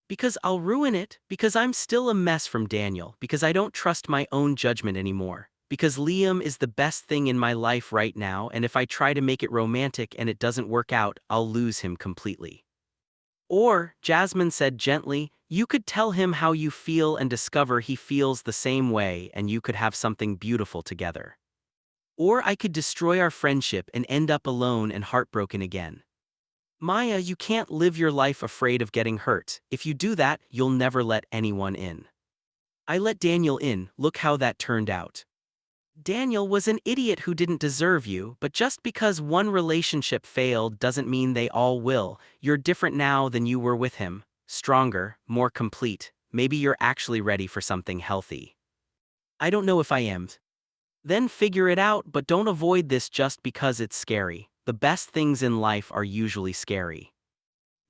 "Because I'll ruin it, because I'm still a mess from Daniel, because I don't trust my own judgment anymore, because Liam is the best thing in my life right now, and if I try to make it romantic and it doesn't work out, I'll lose him completely." "Or," Jasmine said gently, "you could tell him how you feel and discover he feels the same way, and you could have something beautiful together. Or I could destroy our friendship and end up alone and heartbroken again." "Maya, you can't live your life afraid of getting hurt. If you do that, you'll never let anyone in." "I let Daniel in, look how that turned out." "Daniel was an idiot who didn't deserve you, but just because one relationship failed doesn't mean they all will. You're different now than you were with him. Stronger, more complete. Maybe you're actually ready for something healthy." "I don't know if I am." "Then figure it out, but don't avoid this just because it's scary. The best things in life are usually scary."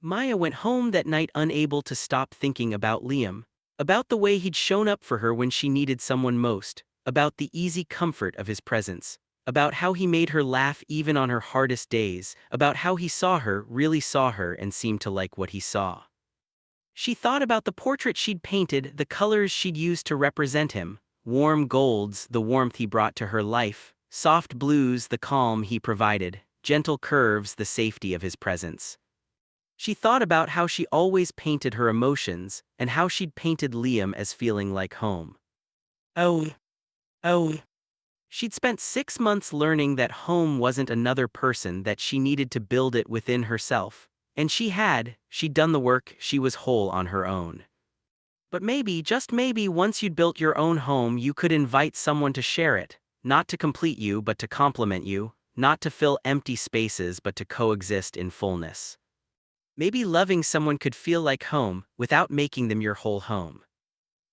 Maya went home that night unable to stop thinking about Liam, about the way he'd shown up for her when she needed someone most, about the easy comfort of his presence, about how he made her laugh even on her hardest days, about how he saw her, really saw her, and seemed to like what he saw. She thought about the portrait she'd painted, the colors she'd used to represent him: warm golds, the warmth he brought to her life; soft blues, the calm he provided; gentle curves, the safety of his presence. She thought about how she always painted her emotions, and how she'd painted Liam as feeling like home. "Oh, oh," She'd spent 6 months learning that home wasn't another person, that she needed to build it within herself. And she'd done the work, she was whole on her own. But maybe, just maybe, once you'd built your own home, you could invite someone to share it. Not to complete you, but to complement you. Not to fill empty spaces, but to coexist in fullness. Maybe loving someone could feel like home, without making them your whole home.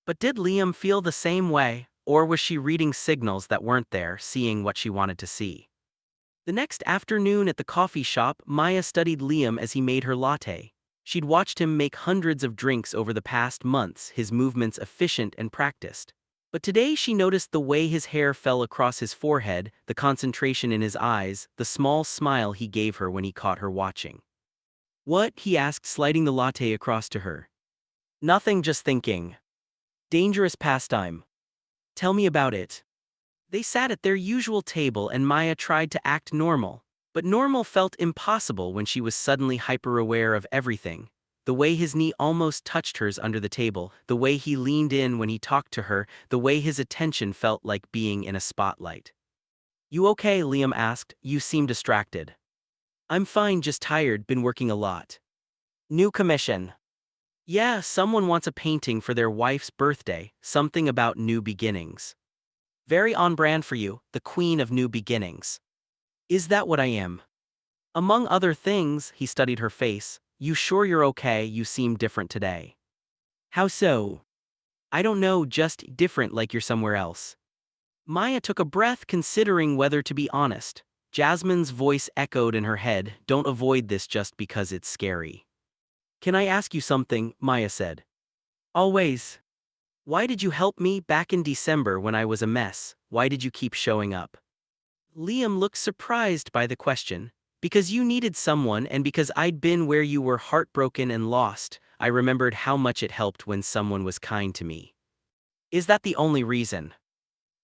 But did Liam feel the same way, or was she reading signals that weren't there, seeing what she wanted to see? The next afternoon at the coffee shop, Maya studied Liam as he made her latte. She'd watched him make hundreds of drinks over the past months, his movements efficient and practiced. But today she noticed the way his hair fell across his forehead, the concentration in his eyes, the small smile he gave her when he caught her watching. "What?" he asked, sliding the latte across to her. "Nothing, just thinking." "Dangerous pastime. Tell me about it." They sat at their usual table and Maya tried to act normal. But normal felt impossible when she was suddenly hyper-aware of everything. The way his knee almost touched hers under the table, the way he leaned in when he talked to her, the way his attention felt like being in a spotlight. "You okay?" Liam asked. "You seem distracted." "I'm fine, just tired, been working a lot." "New commission?" "Yeah, someone wants a painting for their wife's birthday, something about new beginnings." "Very on brand for you, the queen of new beginnings." "Is that what I am?" "Among other things." He studied her face. "You sure you're okay? You seem different today." "How so?" "I don't know, just different, like you're somewhere else." Maya took a breath, considering whether to be honest. Jasmine's voice echoed in her head. "Don't avoid this just because it's scary." "Can I ask you something?" Maya said. "Always." "Why did you help me back in December when I was a mess? Why did you keep showing up?" Liam looked surprised by the question. "Because you needed someone, and because I'd been where you were, heartbroken and lost. I remembered how much it helped when someone was kind to me." "Is that the only reason?"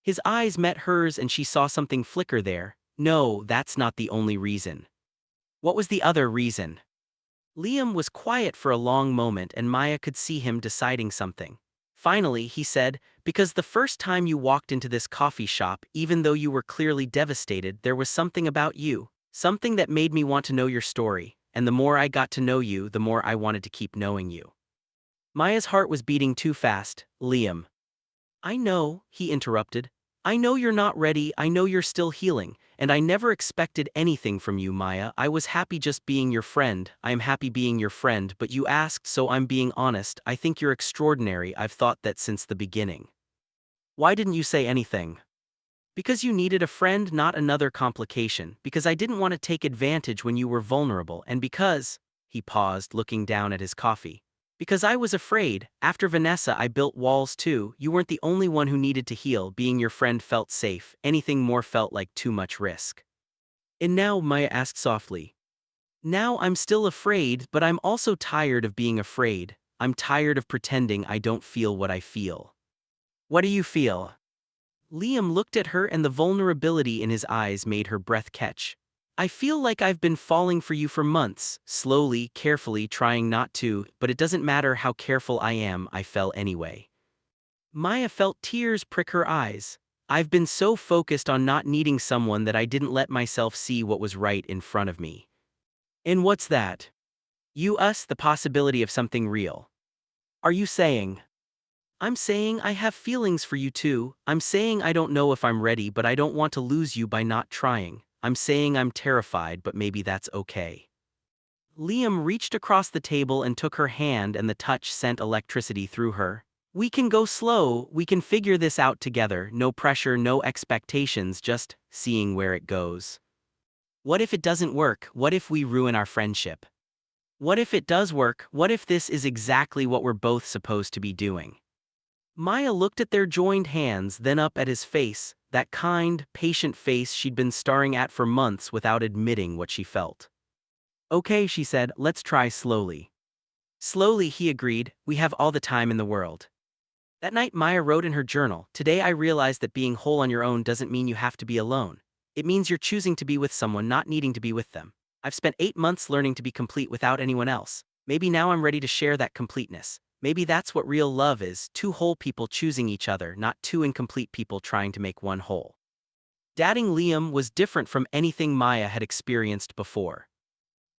His eyes met hers and she saw something flicker there. "No, that's not the only reason." "What was the other reason?" Liam was quiet for a long moment and Maya could see him deciding something. Finally, he said, "Because the first time you walked into this coffee shop, even though you were clearly devastated, there was something about you. Something that made me want to know your story, and the more I got to know you, the more I wanted to keep knowing you." Maya's heart was beating too fast. "Liam." "I know," he interrupted. "I know you're not ready, I know you're still healing, and I never expected anything from you, Maya. I was happy just being your friend. I am happy being your friend, but you asked, so I'm being honest. I think you're extraordinary. I've thought that since the beginning." "Why didn't you say anything?" "Because you needed a friend, not another complication. Because I didn't want to take advantage when you were vulnerable, and because—" he paused, looking down at his coffee. "Because I was afraid. After Vanessa, I built walls too. You weren't the only one who needed to heal. Being your friend felt safe. Anything more felt like too much risk." "And now," Maya asked softly. "Now I'm still afraid, but I'm also tired of being afraid. I'm tired of pretending I don't feel what I feel." "What do you feel?" Liam looked at her and the vulnerability in his eyes made her breath catch. "I feel like I've been falling for you for months, slowly, carefully, trying not to, but it doesn't matter how careful I am, I fell anyway." Maya felt tears prick her eyes. "I've been so focused on not needing someone that I didn't let myself see what was right in front of me." "And what's that?" "You, us, the possibility of something real." "Are you saying—" "I'm saying I have feelings for you too. I'm saying I don't know if I'm ready, but I don't want to lose you by not trying. I'm saying I'm terrified, but maybe that's okay." Liam reached across the table and took her hand, and the touch sent electricity through her. "We can go slow, we can figure this out together, no pressure, no expectations, just seeing where it goes." "What if it doesn't work? What if we ruin our friendship?" "What if it does work? What if this is exactly what we're both supposed to be doing?" Maya looked at their joined hands, then up at his face, that kind, patient face she'd been staring at for months without admitting what she felt. "Okay," she said, "let's try slowly." "Slowly," he agreed, "we have all the time in the world." That night Maya wrote in her journal, "Today I realized that being whole on your own doesn't mean you have to be alone. It means you're choosing to be with someone, not needing to be with them. I've spent 8 months learning to be complete without anyone else. Maybe now I'm ready to share that completeness. Maybe that's what real love is, two whole people choosing each other, not two incomplete people trying to make one whole." Dating Liam was different from anything Maya had experienced before.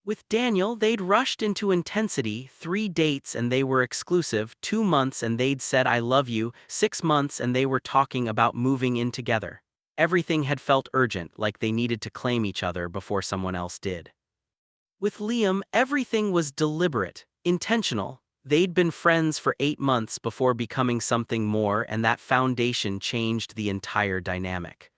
With Daniel, they'd rushed into intensity, 3 dates and they were exclusive, 2 months and they'd said I love you, 6 months and they were talking about moving in together. Everything had felt urgent, like they needed to claim each other before someone else did. With Liam, everything was deliberate, intentional. They'd been friends for 8 months before becoming something more, and that foundation changed the entire dynamic.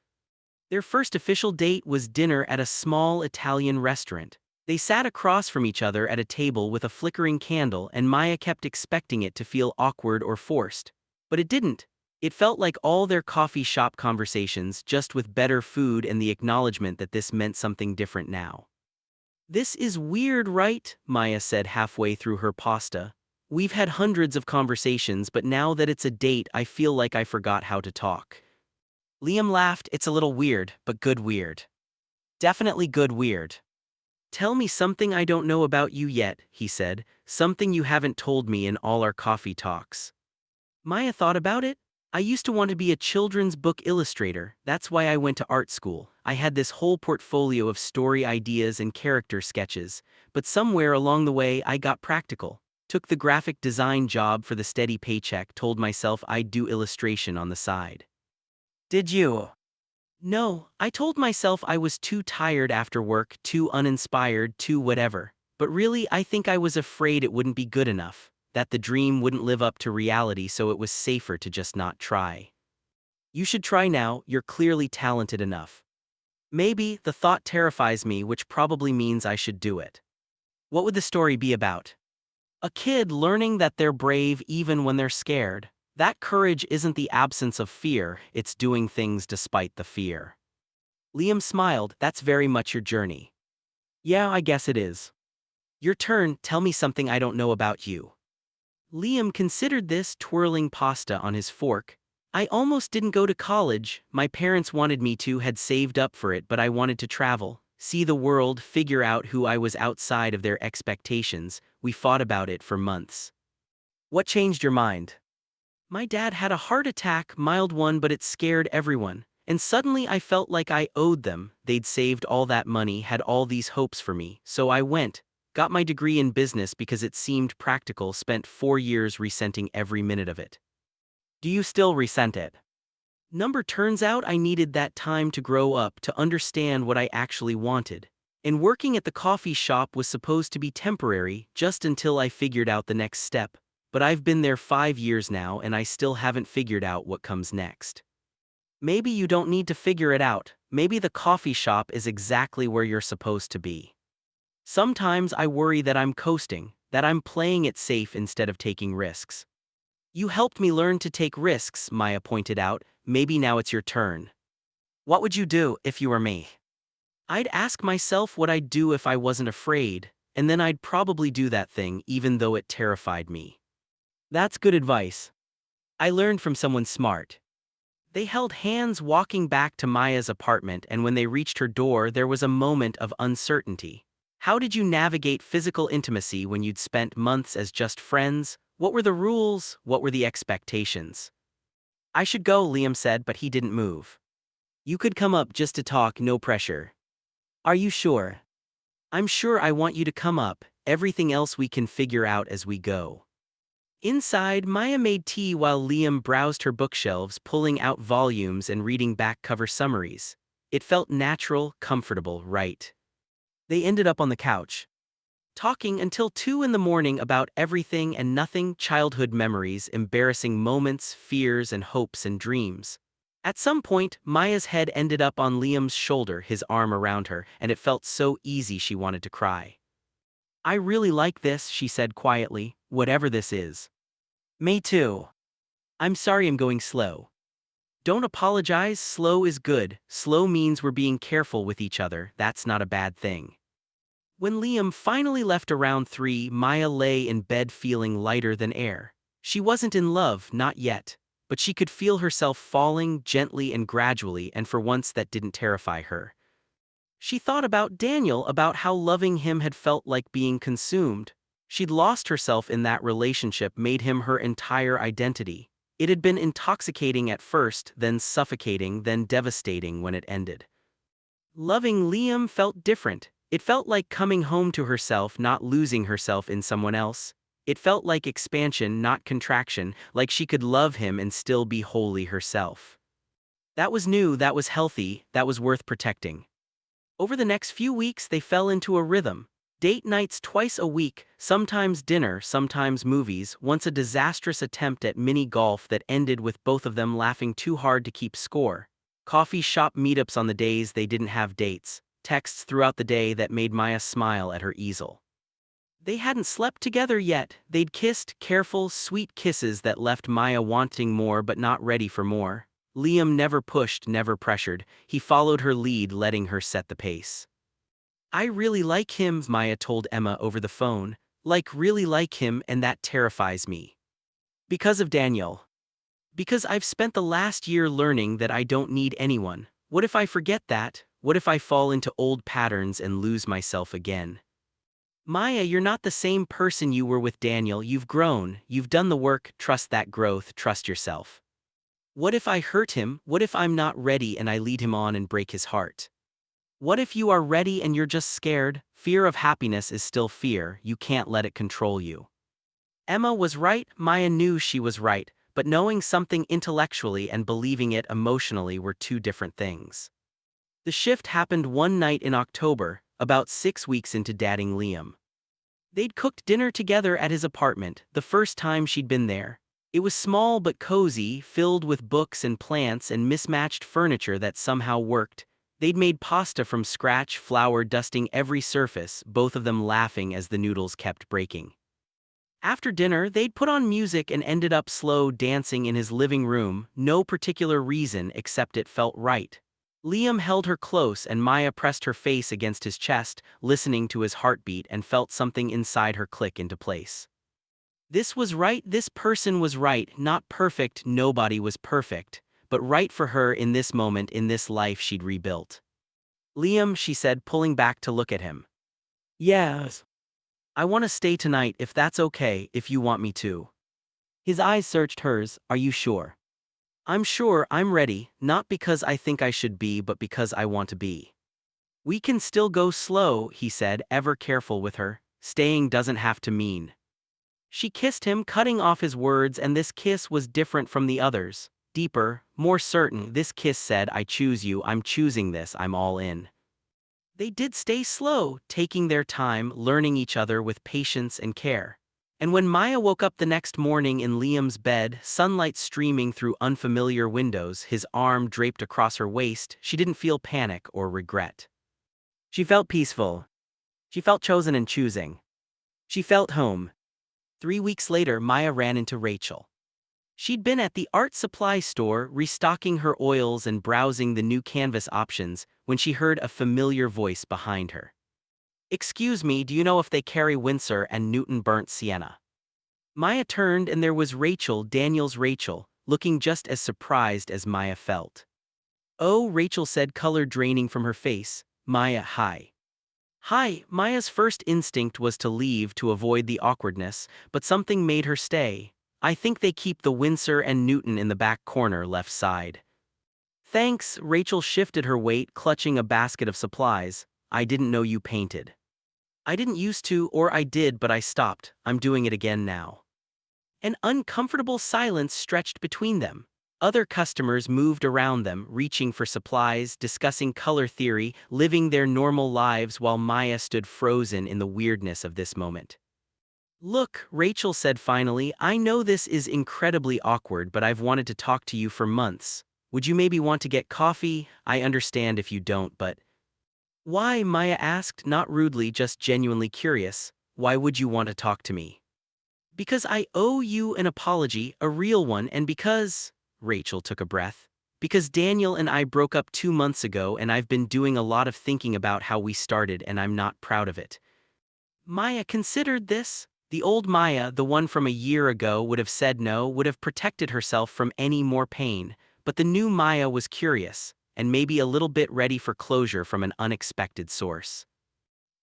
Their first official date was dinner at a small Italian restaurant. They sat across from each other at a table with a flickering candle, and Maya kept expecting it to feel awkward or forced. But it didn't. It felt like all their coffee shop conversations, just with better food and the acknowledgement that this meant something different now. "This is weird, right?" Maya said halfway through her pasta. "We've had hundreds of conversations, but now that it's a date, I feel like I forgot how to talk." Liam laughed. "It's a little weird, but good weird. Definitely good weird. Tell me something I don't know about you yet," he said, "something you haven't told me in all our coffee talks." Maya thought about it. "I used to want to be a children's book illustrator. That's why I went to art school. I had this whole portfolio of story ideas and character sketches, but somewhere along the way I got practical. Took the graphic design job for the steady paycheck, told myself I'd do illustration on the side." "Did you?" "No, I told myself I was too tired after work, too uninspired, too whatever. But really, I think I was afraid it wouldn't be good enough, that the dream wouldn't live up to reality, so it was safer to just not try." "You should try now, you're clearly talented enough." "Maybe, the thought terrifies me, which probably means I should do it." "What would the story be about?" "A kid learning that they're brave even when they're scared. That courage isn't the absence of fear, it's doing things despite the fear." Liam smiled. "That's very much your journey." "Yeah, I guess it is." "Your turn, tell me something I don't know about you." Liam considered this, twirling pasta on his fork. "I almost didn't go to college. My parents wanted me to, had saved up for it, but I wanted to travel, see the world, figure out who I was outside of their expectations. We fought about it for months." "What changed your mind?" "My dad had a heart attack, mild one, but it scared everyone. And suddenly I felt like I owed them. They'd saved all that money, had all these hopes for me. So I went, got my degree in business because it seemed practical, spent 4 years resenting every minute of it." "Do you still resent it?" "Number turns out I needed that time to grow up, to understand what I actually wanted. And working at the coffee shop was supposed to be temporary, just until I figured out the next step. But I've been there 5 years now and I still haven't figured out what comes next." "Maybe you don't need to figure it out. Maybe the coffee shop is exactly where you're supposed to be." "Sometimes I worry that I'm coasting, that I'm playing it safe instead of taking risks." "You helped me learn to take risks," Maya pointed out. "Maybe now it's your turn." "What would you do if you were me?" "I'd ask myself what I'd do if I wasn't afraid, and then I'd probably do that thing even though it terrified me." "That's good advice. I learned from someone smart." They held hands walking back to Maya's apartment, and when they reached her door there was a moment of uncertainty. "How did you navigate physical intimacy when you'd spent months as just friends? What were the rules? What were the expectations?" "I should go," Liam said, but he didn't move. "You could come up just to talk, no pressure." "Are you sure?" "I'm sure. I want you to come up. Everything else we can figure out as we go." Inside, Maya made tea while Liam browsed her bookshelves, pulling out volumes and reading back cover summaries. It felt natural, comfortable, right? They ended up on the couch, talking until 2 in the morning about everything and nothing, childhood memories, embarrassing moments, fears and hopes and dreams. At some point, Maya's head ended up on Liam's shoulder, his arm around her, and it felt so easy she wanted to cry. "I really like this," she said quietly, "whatever this is." "Me too. I'm sorry I'm going slow." "Don't apologize, slow is good. Slow means we're being careful with each other, that's not a bad thing." When Liam finally left around 3, Maya lay in bed feeling lighter than air. She wasn't in love, not yet, but she could feel herself falling gently and gradually, and for once that didn't terrify her. She thought about Daniel, about how loving him had felt like being consumed. She'd lost herself in that relationship, made him her entire identity. It had been intoxicating at first, then suffocating, then devastating when it ended. Loving Liam felt different. It felt like coming home to herself, not losing herself in someone else. It felt like expansion, not contraction, like she could love him and still be wholly herself. That was new, that was healthy, that was worth protecting. Over the next few weeks, they fell into a rhythm. Date nights twice a week, sometimes dinner, sometimes movies, once a disastrous attempt at mini golf that ended with both of them laughing too hard to keep score. Coffee shop meetups on the days they didn't have dates, texts throughout the day that made Maya smile at her easel. They hadn't slept together yet. They'd kissed, careful, sweet kisses that left Maya wanting more but not ready for more. Liam never pushed, never pressured. He followed her lead, letting her set the pace. I really like him, Maya told Emma over the phone. Like, really like him, and that terrifies me. Because of Daniel. Because I've spent the last year learning that I don't need anyone. What if I forget that? What if I fall into old patterns and lose myself again? Maya, you're not the same person you were with Daniel. You've grown, you've done the work, trust that growth, trust yourself. What if I hurt him? What if I'm not ready and I lead him on and break his heart? What if you are ready and you're just scared? Fear of happiness is still fear, you can't let it control you. Emma was right, Maya knew she was right, but knowing something intellectually and believing it emotionally were two different things. The shift happened one night in October, about 6 weeks into dating Liam. They'd cooked dinner together at his apartment, the first time she'd been there. It was small but cozy, filled with books and plants and mismatched furniture that somehow worked. They'd made pasta from scratch, flour dusting every surface, both of them laughing as the noodles kept breaking. After dinner, they'd put on music and ended up slow dancing in his living room, no particular reason except it felt right. Liam held her close and Maya pressed her face against his chest, listening to his heartbeat and felt something inside her click into place. This was right, this person was right, not perfect, nobody was perfect, but right for her in this moment, in this life she'd rebuilt. Liam, she said, pulling back to look at him. Yes. I want to stay tonight if that's okay, if you want me to. His eyes searched hers, are you sure? I'm sure, I'm ready, not because I think I should be but because I want to be. We can still go slow, he said, ever careful with her. Staying doesn't have to mean. She kissed him, cutting off his words, and this kiss was different from the others. Deeper, more certain, this kiss said, I choose you, I'm choosing this, I'm all in. They did stay slow, taking their time, learning each other with patience and care. And when Maya woke up the next morning in Liam's bed, sunlight streaming through unfamiliar windows, his arm draped across her waist, she didn't feel panic or regret. She felt peaceful. She felt chosen and choosing. She felt home. 3 weeks later, Maya ran into Rachel. She'd been at the art supply store, restocking her oils and browsing the new canvas options, when she heard a familiar voice behind her. Excuse me, do you know if they carry Winsor and Newton burnt sienna? Maya turned and there was Rachel, Daniel's Rachel, looking just as surprised as Maya felt. Oh, Rachel said, color draining from her face. Maya, hi. Hi, Maya's first instinct was to leave to avoid the awkwardness, but something made her stay. I think they keep the Winsor and Newton in the back corner left side. Thanks, Rachel shifted her weight, clutching a basket of supplies. I didn't know you painted. I didn't used to, or I did, but I stopped. I'm doing it again now. An uncomfortable silence stretched between them. Other customers moved around them, reaching for supplies, discussing color theory, living their normal lives while Maya stood frozen in the weirdness of this moment. Look, Rachel said finally, I know this is incredibly awkward, but I've wanted to talk to you for months. Would you maybe want to get coffee? I understand if you don't, but... Why, Maya asked, not rudely, just genuinely curious. Why would you want to talk to me? Because I owe you an apology, a real one, and because... Rachel took a breath. Because Daniel and I broke up 2 months ago and I've been doing a lot of thinking about how we started and I'm not proud of it. Maya considered this. The old Maya, the one from a year ago, would have said no, would have protected herself from any more pain, but the new Maya was curious, and maybe a little bit ready for closure from an unexpected source.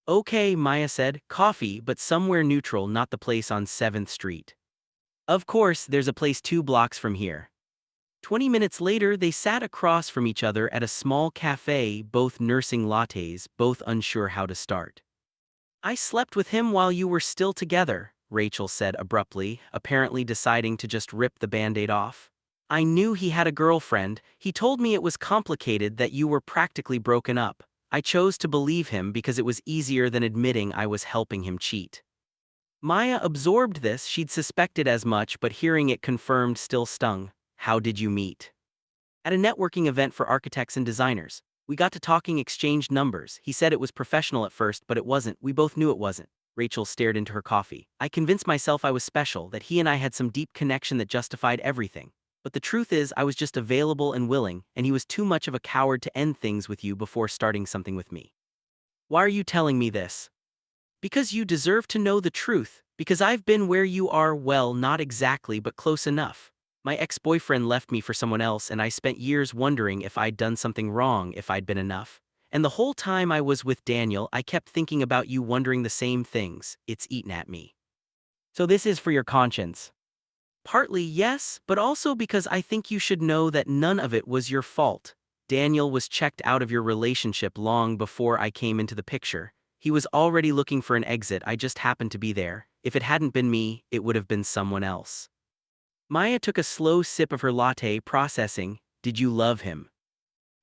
Okay, Maya said, coffee, but somewhere neutral, not the place on 7th Street. Of course, there's a place 2 blocks from here. 20 minutes later, they sat across from each other at a small cafe, both nursing lattes, both unsure how to start. I slept with him while you were still together, Rachel said abruptly, apparently deciding to just rip the band-aid off. I knew he had a girlfriend. He told me it was complicated, that you were practically broken up. I chose to believe him because it was easier than admitting I was helping him cheat. Maya absorbed this. She'd suspected as much, but hearing it confirmed still stung. How did you meet? At a networking event for architects and designers. We got to talking, exchanged numbers. He said it was professional at first, but it wasn't. We both knew it wasn't. Rachel stared into her coffee. I convinced myself I was special, that he and I had some deep connection that justified everything. But the truth is, I was just available and willing, and he was too much of a coward to end things with you before starting something with me. Why are you telling me this? Because you deserve to know the truth. Because I've been where you are, well, not exactly, but close enough. My ex-boyfriend left me for someone else, and I spent years wondering if I'd done something wrong, if I'd been enough. And the whole time I was with Daniel, I kept thinking about you, wondering the same things. It's eaten at me. So this is for your conscience. Partly, yes, but also because I think you should know that none of it was your fault. Daniel was checked out of your relationship long before I came into the picture. He was already looking for an exit. I just happened to be there. If it hadn't been me, it would have been someone else. Maya took a slow sip of her latte, processing. Did you love him?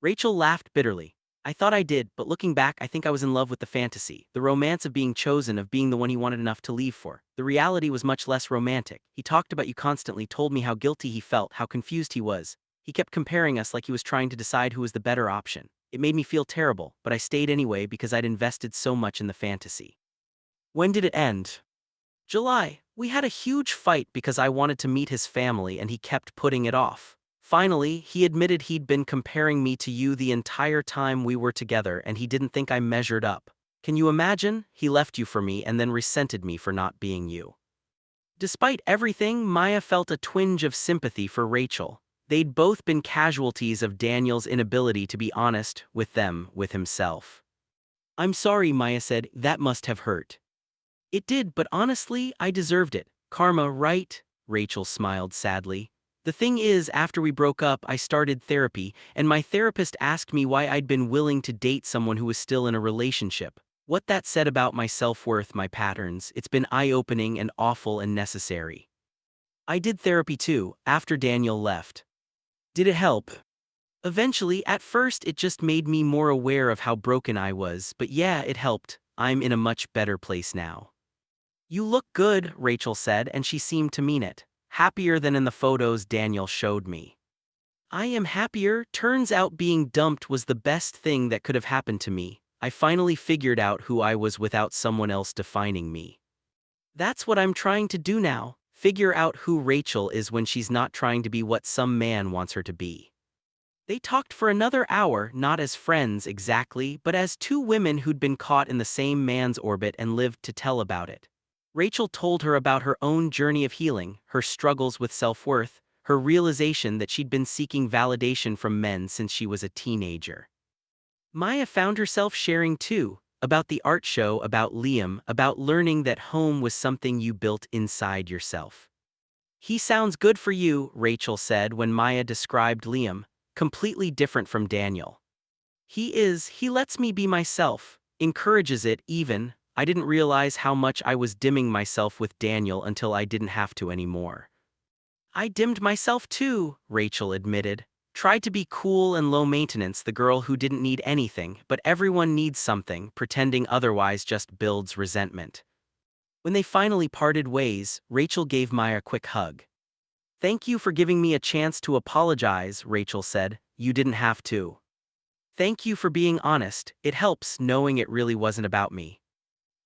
Rachel laughed bitterly. I thought I did, but looking back, I think I was in love with the fantasy, the romance of being chosen, of being the one he wanted enough to leave for. The reality was much less romantic. He talked about you constantly, told me how guilty he felt, how confused he was. He kept comparing us like he was trying to decide who was the better option. It made me feel terrible, but I stayed anyway because I'd invested so much in the fantasy. When did it end? July. We had a huge fight because I wanted to meet his family and he kept putting it off. Finally, he admitted he'd been comparing me to you the entire time we were together, and he didn't think I measured up. Can you imagine? He left you for me and then resented me for not being you. Despite everything, Maya felt a twinge of sympathy for Rachel. They'd both been casualties of Daniel's inability to be honest with them, with himself. I'm sorry, Maya said. That must have hurt. It did, but honestly, I deserved it. Karma, right? Rachel smiled sadly. The thing is, after we broke up, I started therapy, and my therapist asked me why I'd been willing to date someone who was still in a relationship. What that said about my self-worth, my patterns, it's been eye-opening and awful and necessary. I did therapy too, after Daniel left. Did it help? Eventually, at first it just made me more aware of how broken I was, but yeah, it helped. I'm in a much better place now. You look good, Rachel said, and she seemed to mean it. Happier than in the photos Daniel showed me. I am happier. Turns out being dumped was the best thing that could have happened to me. I finally figured out who I was without someone else defining me. That's what I'm trying to do now. Figure out who Rachel is when she's not trying to be what some man wants her to be. They talked for another hour, not as friends exactly, but as two women who'd been caught in the same man's orbit and lived to tell about it. Rachel told her about her own journey of healing, her struggles with self-worth, her realization that she'd been seeking validation from men since she was a teenager. Maya found herself sharing too, about the art show, about Liam, about learning that home was something you built inside yourself. He sounds good for you, Rachel said when Maya described Liam, completely different from Daniel. He lets me be myself, encourages it even. I didn't realize how much I was dimming myself with Daniel until I didn't have to anymore. I dimmed myself too, Rachel admitted. Tried to be cool and low maintenance, the girl who didn't need anything, but everyone needs something, pretending otherwise just builds resentment. When they finally parted ways, Rachel gave Maya a quick hug. Thank you for giving me a chance to apologize, Rachel said. You didn't have to. Thank you for being honest. It helps knowing it really wasn't about me.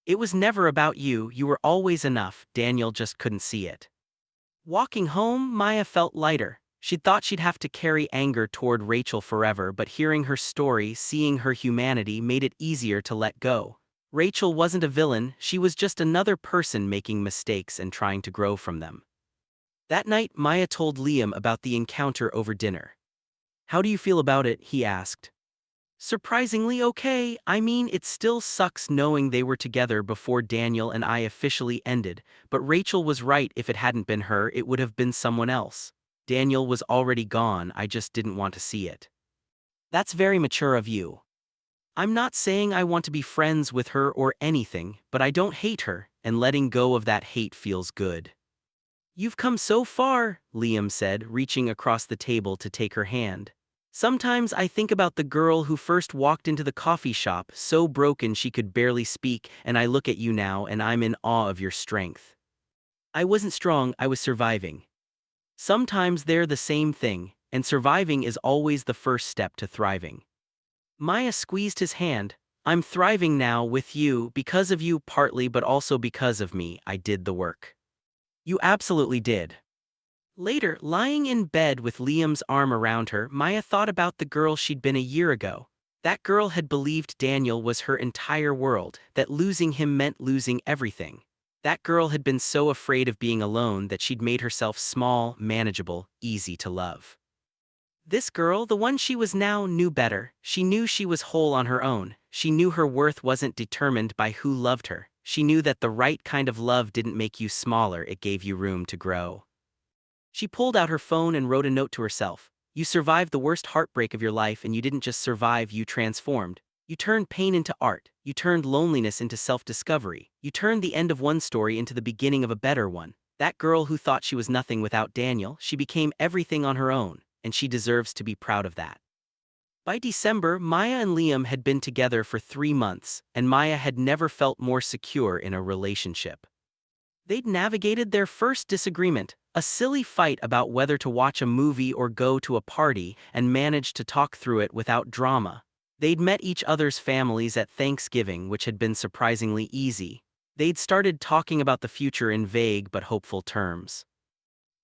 It was never about you, you were always enough, Daniel just couldn't see it. Walking home, Maya felt lighter. She'd thought she'd have to carry anger toward Rachel forever, but hearing her story, seeing her humanity made it easier to let go. Rachel wasn't a villain, she was just another person making mistakes and trying to grow from them. That night, Maya told Liam about the encounter over dinner. How do you feel about it? He asked. Surprisingly okay. I mean, it still sucks knowing they were together before Daniel and I officially ended, but Rachel was right. If it hadn't been her, it would have been someone else. Daniel was already gone, I just didn't want to see it. That's very mature of you. I'm not saying I want to be friends with her or anything, but I don't hate her, and letting go of that hate feels good. You've come so far, Liam said, reaching across the table to take her hand. Sometimes I think about the girl who first walked into the coffee shop, so broken she could barely speak, and I look at you now and I'm in awe of your strength. I wasn't strong, I was surviving. Sometimes they're the same thing, and surviving is always the first step to thriving. Maya squeezed his hand. I'm thriving now with you, because of you partly, but also because of me. I did the work. You absolutely did. Later, lying in bed with Liam's arm around her, Maya thought about the girl she'd been a year ago. That girl had believed Daniel was her entire world, that losing him meant losing everything. That girl had been so afraid of being alone that she'd made herself small, manageable, easy to love. This girl, the one she was now, knew better. She knew she was whole on her own. She knew her worth wasn't determined by who loved her. She knew that the right kind of love didn't make you smaller, it gave you room to grow. She pulled out her phone and wrote a note to herself. You survived the worst heartbreak of your life, and you didn't just survive, you transformed. You turned pain into art. You turned loneliness into self-discovery. You turned the end of one story into the beginning of a better one. That girl who thought she was nothing without Daniel, she became everything on her own, and she deserves to be proud of that. By December, Maya and Liam had been together for 3 months, and Maya had never felt more secure in a relationship. They'd navigated their first disagreement, a silly fight about whether to watch a movie or go to a party, and managed to talk through it without drama. They'd met each other's families at Thanksgiving, which had been surprisingly easy. They'd started talking about the future in vague but hopeful terms.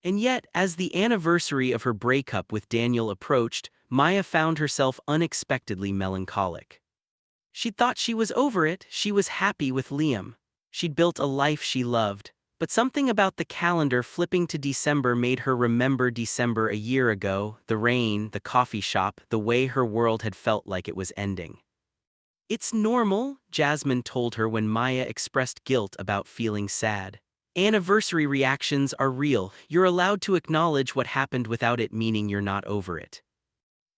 And yet, as the anniversary of her breakup with Daniel approached, Maya found herself unexpectedly melancholic. She'd thought she was over it, she was happy with Liam. She'd built a life she loved, but something about the calendar flipping to December made her remember December a year ago, the rain, the coffee shop, the way her world had felt like it was ending. It's normal, Jasmine told her when Maya expressed guilt about feeling sad. Anniversary reactions are real. You're allowed to acknowledge what happened without it meaning you're not over it.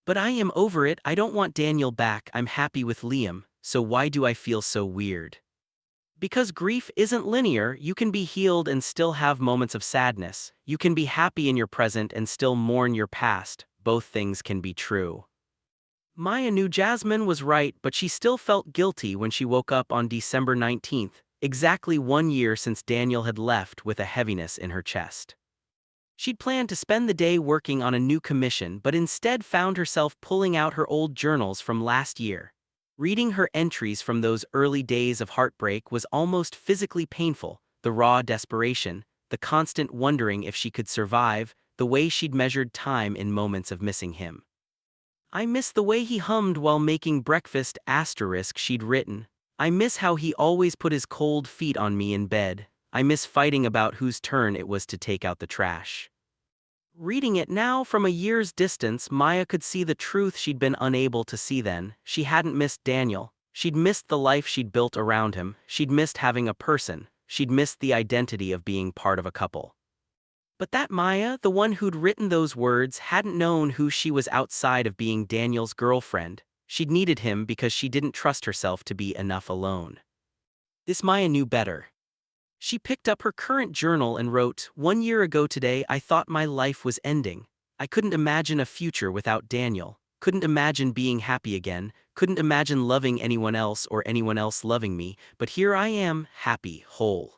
But I am over it. I don't want Daniel back. I'm happy with Liam, so why do I feel so weird? Because grief isn't linear. You can be healed and still have moments of sadness. You can be happy in your present and still mourn your past. Both things can be true. Maya knew Jasmine was right, but she still felt guilty when she woke up on December 19th, exactly 1 year since Daniel had left, with a heaviness in her chest. She'd planned to spend the day working on a new commission, but instead found herself pulling out her old journals from last year. Reading her entries from those early days of heartbreak was almost physically painful, the raw desperation, the constant wondering if she could survive, the way she'd measured time in moments of missing him. I miss the way he hummed while making breakfast, asterisk she'd written. I miss how he always put his cold feet on me in bed. I miss fighting about whose turn it was to take out the trash. Reading it now from a year's distance, Maya could see the truth she'd been unable to see then. She hadn't missed Daniel. She'd missed the life she'd built around him. She'd missed having a person. She'd missed the identity of being part of a couple. But that Maya, the one who'd written those words, hadn't known who she was outside of being Daniel's girlfriend. She'd needed him because she didn't trust herself to be enough alone. This Maya knew better. She picked up her current journal and wrote, 1 year ago today I thought my life was ending. I couldn't imagine a future without Daniel. Couldn't imagine being happy again. Couldn't imagine loving anyone else or anyone else loving me. But here I am, happy, whole.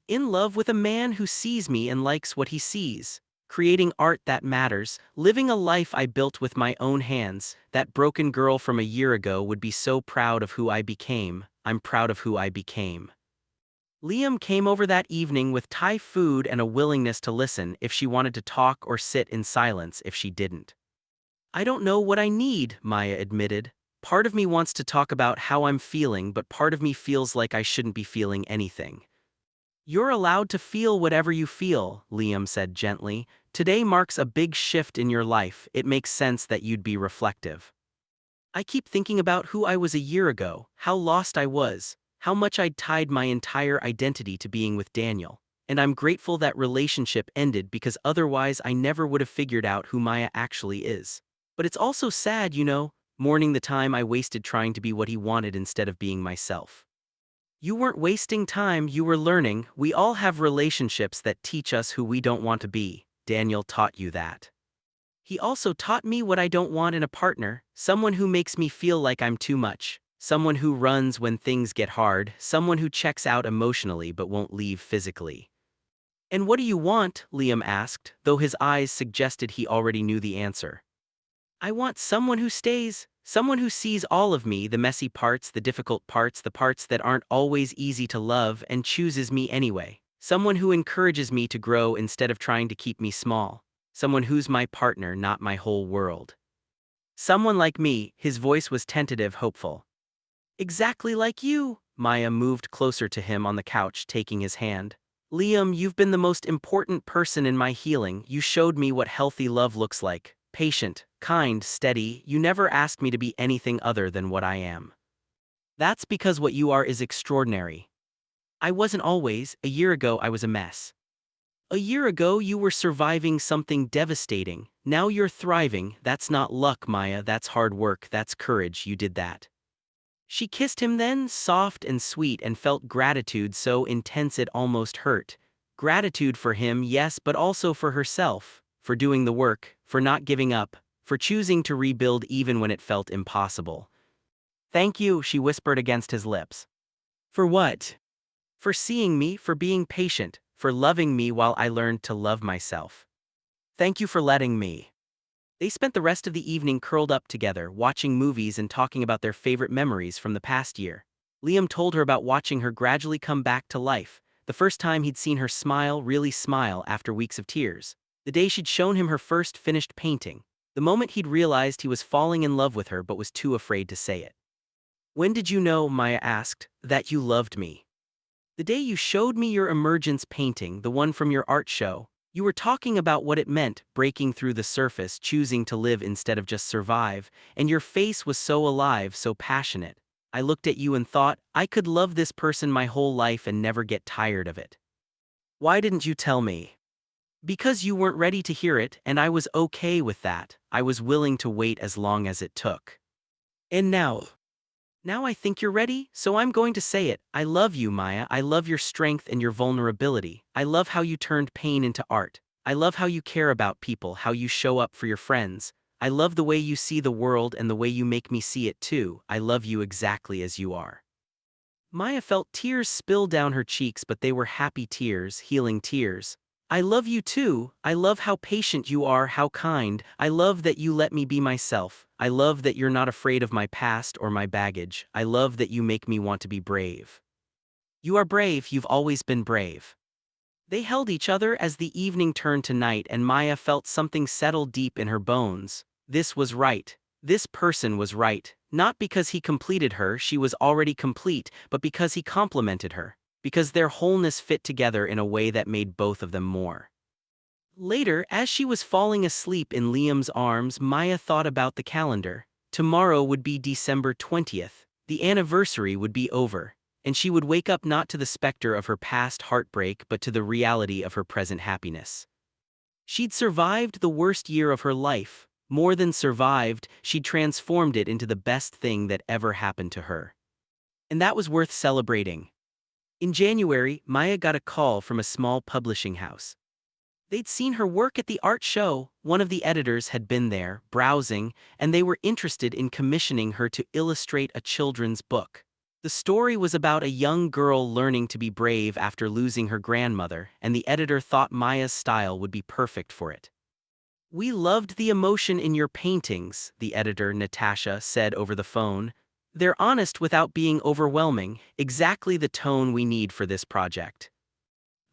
In love with a man who sees me and likes what he sees. Creating art that matters. Living a life I built with my own hands. That broken girl from a year ago would be so proud of who I became. I'm proud of who I became. Liam came over that evening with Thai food and a willingness to listen if she wanted to talk or sit in silence if she didn't. I don't know what I need, Maya admitted. Part of me wants to talk about how I'm feeling, but part of me feels like I shouldn't be feeling anything. You're allowed to feel whatever you feel, Liam said gently. Today marks a big shift in your life. It makes sense that you'd be reflective. I keep thinking about who I was a year ago, how lost I was, how much I'd tied my entire identity to being with Daniel. And I'm grateful that relationship ended because otherwise I never would have figured out who Maya actually is. But it's also sad, mourning the time I wasted trying to be what he wanted instead of being myself. You weren't wasting time, you were learning. We all have relationships that teach us who we don't want to be. Daniel taught you that. He also taught me what I don't want in a partner, someone who makes me feel like I'm too much, someone who runs when things get hard, someone who checks out emotionally but won't leave physically. And what do you want? Liam asked, though his eyes suggested he already knew the answer. I want someone who stays, someone who sees all of me, the messy parts, the difficult parts, the parts that aren't always easy to love, and chooses me anyway. Someone who encourages me to grow instead of trying to keep me small. Someone who's my partner, not my whole world. Someone like me, his voice was tentative, hopeful. Exactly like you. Maya moved closer to him on the couch, taking his hand. Liam, you've been the most important person in my healing. You showed me what healthy love looks like. Patient, kind, steady. You never asked me to be anything other than what I am. That's because what you are is extraordinary. I wasn't always. A year ago I was a mess. A year ago you were surviving something devastating. Now you're thriving. That's not luck, Maya. That's hard work. That's courage. You did that. She kissed him then, soft and sweet, and felt gratitude so intense it almost hurt. Gratitude for him, yes, but also for herself, for doing the work, for not giving up, for choosing to rebuild even when it felt impossible. Thank you, she whispered against his lips. For what? For seeing me, for being patient, for loving me while I learned to love myself. Thank you for letting me. They spent the rest of the evening curled up together, watching movies and talking about their favorite memories from the past year. Liam told her about watching her gradually come back to life, the first time he'd seen her smile, really smile, after weeks of tears. The day she'd shown him her first finished painting. The moment he'd realized he was falling in love with her but was too afraid to say it. When did you know, Maya asked, that you loved me? The day you showed me your emergence painting, the one from your art show. You were talking about what it meant, breaking through the surface, choosing to live instead of just survive, and your face was so alive, so passionate. I looked at you and thought, I could love this person my whole life and never get tired of it. Why didn't you tell me? Because you weren't ready to hear it, and I was okay with that. I was willing to wait as long as it took. And now I think you're ready, so I'm going to say it. I love you, Maya. I love your strength and your vulnerability. I love how you turned pain into art. I love how you care about people, how you show up for your friends. I love the way you see the world and the way you make me see it too. I love you exactly as you are. Maya felt tears spill down her cheeks, but they were happy tears, healing tears. I love you too. I love how patient you are, how kind. I love that you let me be myself. I love that you're not afraid of my past or my baggage. I love that you make me want to be brave. You are brave, you've always been brave. They held each other as the evening turned to night, and Maya felt something settle deep in her bones. This was right. This person was right. Not because he completed her, she was already complete, but because he complemented her. Because their wholeness fit together in a way that made both of them more. Later, as she was falling asleep in Liam's arms, Maya thought about the calendar. Tomorrow would be December 20th. The anniversary would be over, and she would wake up not to the specter of her past heartbreak but to the reality of her present happiness. She'd survived the worst year of her life. More than survived, she'd transformed it into the best thing that ever happened to her. And that was worth celebrating. In January, Maya got a call from a small publishing house. They'd seen her work at the art show. One of the editors had been there, browsing, and they were interested in commissioning her to illustrate a children's book. The story was about a young girl learning to be brave after losing her grandmother, and the editor thought Maya's style would be perfect for it. We loved the emotion in your paintings, the editor, Natasha, said over the phone. They're honest without being overwhelming, exactly the tone we need for this project.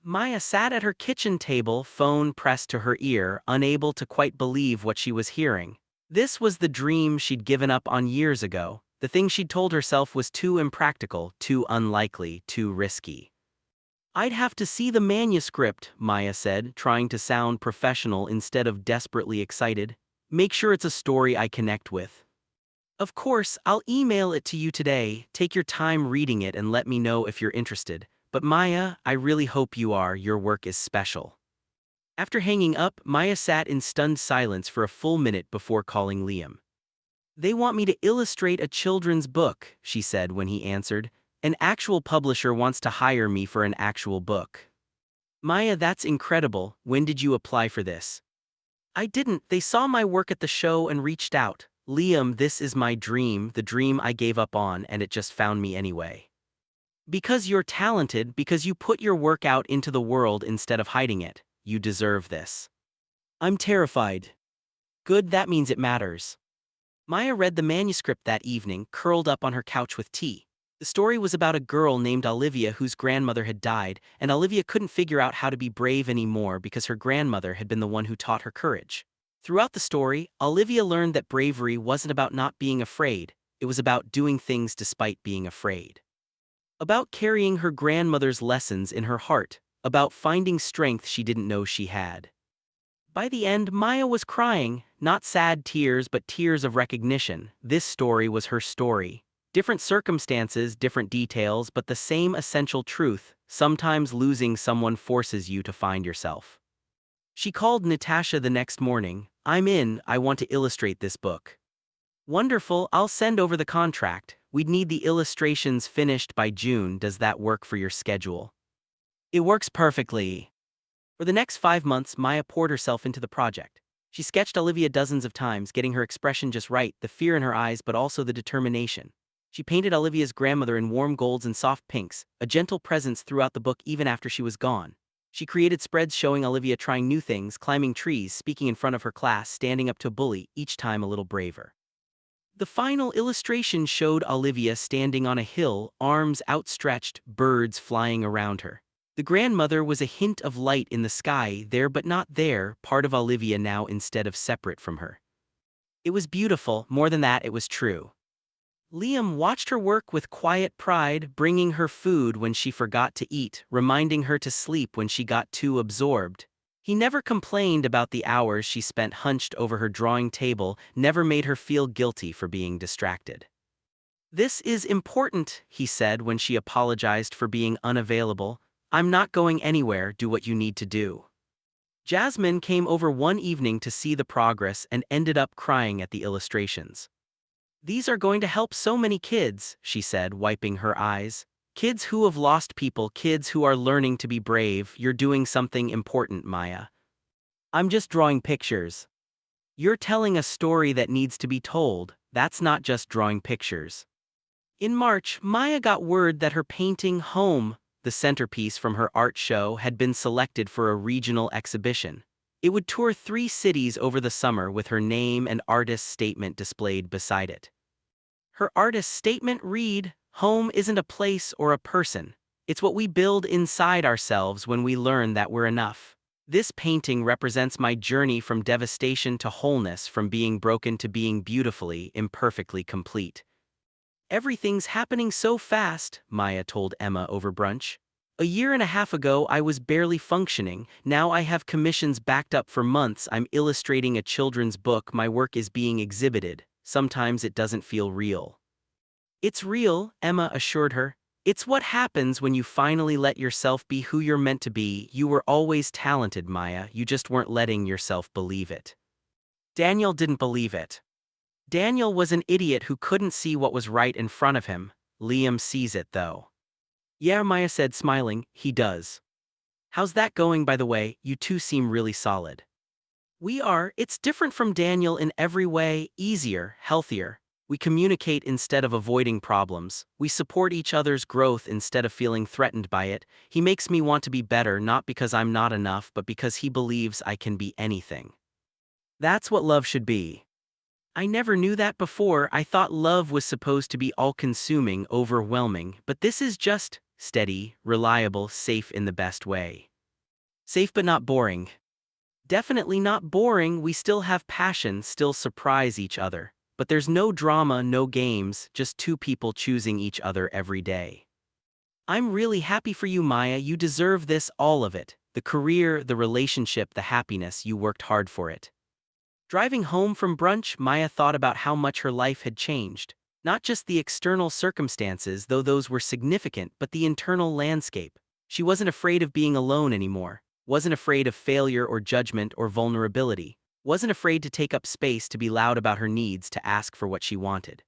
Maya sat at her kitchen table, phone pressed to her ear, unable to quite believe what she was hearing. This was the dream she'd given up on years ago. The thing she'd told herself was too impractical, too unlikely, too risky. I'd have to see the manuscript, Maya said, trying to sound professional instead of desperately excited. Make sure it's a story I connect with. Of course, I'll email it to you today. Take your time reading it and let me know if you're interested. But Maya, I really hope you are. Your work is special. After hanging up, Maya sat in stunned silence for a full minute before calling Liam. They want me to illustrate a children's book, she said when he answered. An actual publisher wants to hire me for an actual book. Maya, that's incredible. When did you apply for this? I didn't. They saw my work at the show and reached out. Liam, this is my dream, the dream I gave up on, and it just found me anyway. Because you're talented, because you put your work out into the world instead of hiding it, you deserve this. I'm terrified. Good, that means it matters. Maya read the manuscript that evening, curled up on her couch with tea. The story was about a girl named Olivia whose grandmother had died, and Olivia couldn't figure out how to be brave anymore because her grandmother had been the one who taught her courage. Throughout the story, Olivia learned that bravery wasn't about not being afraid, it was about doing things despite being afraid. About carrying her grandmother's lessons in her heart, about finding strength she didn't know she had. By the end, Maya was crying, not sad tears but tears of recognition. This story was her story. Different circumstances, different details, but the same essential truth: sometimes losing someone forces you to find yourself. She called Natasha the next morning. I'm in, I want to illustrate this book. Wonderful, I'll send over the contract. We'd need the illustrations finished by June. Does that work for your schedule? It works perfectly. For the next 5 months, Maya poured herself into the project. She sketched Olivia dozens of times, getting her expression just right, the fear in her eyes but also the determination. She painted Olivia's grandmother in warm golds and soft pinks, a gentle presence throughout the book even after she was gone. She created spreads showing Olivia trying new things, climbing trees, speaking in front of her class, standing up to a bully, each time a little braver. The final illustration showed Olivia standing on a hill, arms outstretched, birds flying around her. The grandmother was a hint of light in the sky, there but not there, part of Olivia now instead of separate from her. It was beautiful, more than that, it was true. Liam watched her work with quiet pride, bringing her food when she forgot to eat, reminding her to sleep when she got too absorbed. He never complained about the hours she spent hunched over her drawing table, never made her feel guilty for being distracted. This is important, he said when she apologized for being unavailable. I'm not going anywhere, do what you need to do. Jasmine came over one evening to see the progress and ended up crying at the illustrations. These are going to help so many kids, she said, wiping her eyes. Kids who have lost people, kids who are learning to be brave. You're doing something important, Maya. I'm just drawing pictures. You're telling a story that needs to be told. That's not just drawing pictures. In March, Maya got word that her painting Home, the centerpiece from her art show, had been selected for a regional exhibition. It would tour 3 cities over the summer with her name and artist's statement displayed beside it. Her artist's statement read, "Home isn't a place or a person. It's what we build inside ourselves when we learn that we're enough. This painting represents my journey from devastation to wholeness, from being broken to being beautifully, imperfectly complete." Everything's happening so fast, Maya told Emma over brunch. A year and a half ago I was barely functioning, now I have commissions backed up for months, I'm illustrating a children's book, my work is being exhibited. Sometimes it doesn't feel real. It's real, Emma assured her. It's what happens when you finally let yourself be who you're meant to be. You were always talented, Maya, you just weren't letting yourself believe it. Daniel didn't believe it. Daniel was an idiot who couldn't see what was right in front of him. Liam sees it, though. Yeah, Maya said, smiling, he does. How's that going, by the way? You two seem really solid. We are. It's different from Daniel in every way, easier, healthier. We communicate instead of avoiding problems. We support each other's growth instead of feeling threatened by it. He makes me want to be better, not because I'm not enough, but because he believes I can be anything. That's what love should be. I never knew that before. I thought love was supposed to be all-consuming, overwhelming, but this is just steady, reliable, safe in the best way. Safe but not boring. Definitely not boring, we still have passion, still surprise each other. But there's no drama, no games, just 2 people choosing each other every day. I'm really happy for you, Maya, you deserve this, all of it. The career, the relationship, the happiness, you worked hard for it. Driving home from brunch, Maya thought about how much her life had changed. Not just the external circumstances, though those were significant, but the internal landscape. She wasn't afraid of being alone anymore, wasn't afraid of failure or judgment or vulnerability, wasn't afraid to take up space, to be loud about her needs, to ask for what she wanted.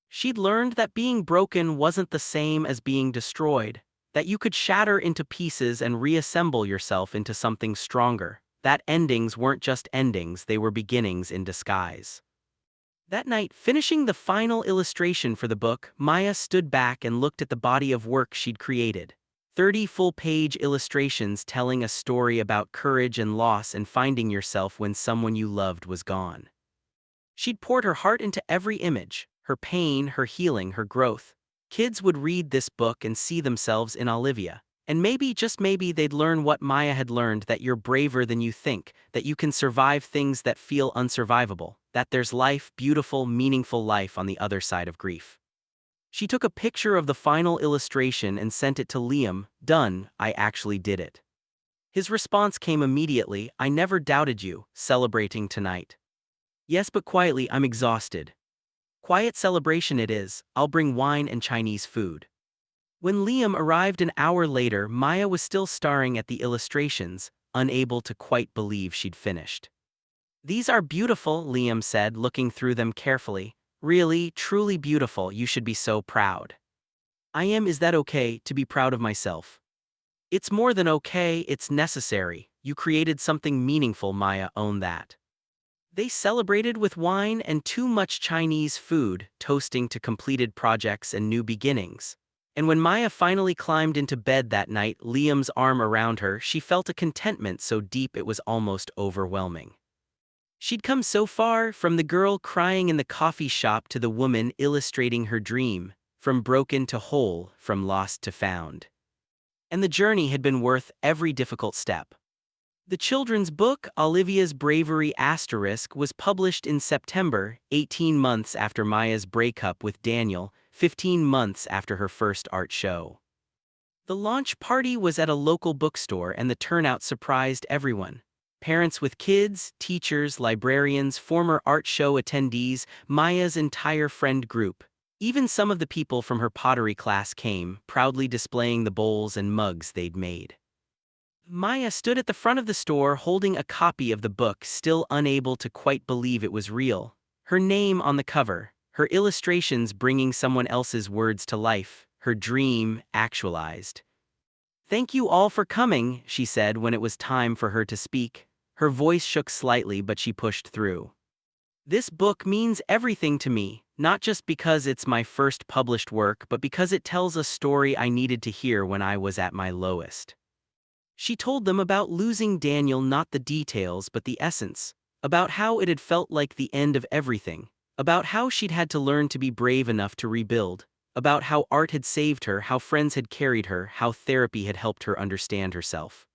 She'd learned that being broken wasn't the same as being destroyed, that you could shatter into pieces and reassemble yourself into something stronger, that endings weren't just endings, they were beginnings in disguise. That night, finishing the final illustration for the book, Maya stood back and looked at the body of work she'd created. 30 full-page illustrations telling a story about courage and loss and finding yourself when someone you loved was gone. She'd poured her heart into every image, her pain, her healing, her growth. Kids would read this book and see themselves in Olivia. And maybe, just maybe, they'd learn what Maya had learned, that you're braver than you think, that you can survive things that feel unsurvivable, that there's life, beautiful, meaningful life on the other side of grief. She took a picture of the final illustration and sent it to Liam. "Done, I actually did it." His response came immediately: "I never doubted you, celebrating tonight." "Yes, but quietly, I'm exhausted." "Quiet celebration it is, I'll bring wine and Chinese food." When Liam arrived an hour later, Maya was still staring at the illustrations, unable to quite believe she'd finished. "These are beautiful," Liam said, looking through them carefully. "Really, truly beautiful, you should be so proud." "I am. Is that okay, to be proud of myself?" "It's more than okay, it's necessary. You created something meaningful, Maya, own that." They celebrated with wine and too much Chinese food, toasting to completed projects and new beginnings. And when Maya finally climbed into bed that night, Liam's arm around her, she felt a contentment so deep it was almost overwhelming. She'd come so far, from the girl crying in the coffee shop to the woman illustrating her dream, from broken to whole, from lost to found. And the journey had been worth every difficult step. The children's book, Olivia's Bravery *, was published in September, 18 months after Maya's breakup with Daniel, 15 months after her first art show. The launch party was at a local bookstore and the turnout surprised everyone. Parents with kids, teachers, librarians, former art show attendees, Maya's entire friend group. Even some of the people from her pottery class came, proudly displaying the bowls and mugs they'd made. Maya stood at the front of the store holding a copy of the book, still unable to quite believe it was real. Her name on the cover, her illustrations bringing someone else's words to life, her dream actualized. "Thank you all for coming," she said when it was time for her to speak. Her voice shook slightly, but she pushed through. "This book means everything to me, not just because it's my first published work, but because it tells a story I needed to hear when I was at my lowest." She told them about losing Daniel, not the details but the essence, about how it had felt like the end of everything, about how she'd had to learn to be brave enough to rebuild, about how art had saved her, how friends had carried her, how therapy had helped her understand herself.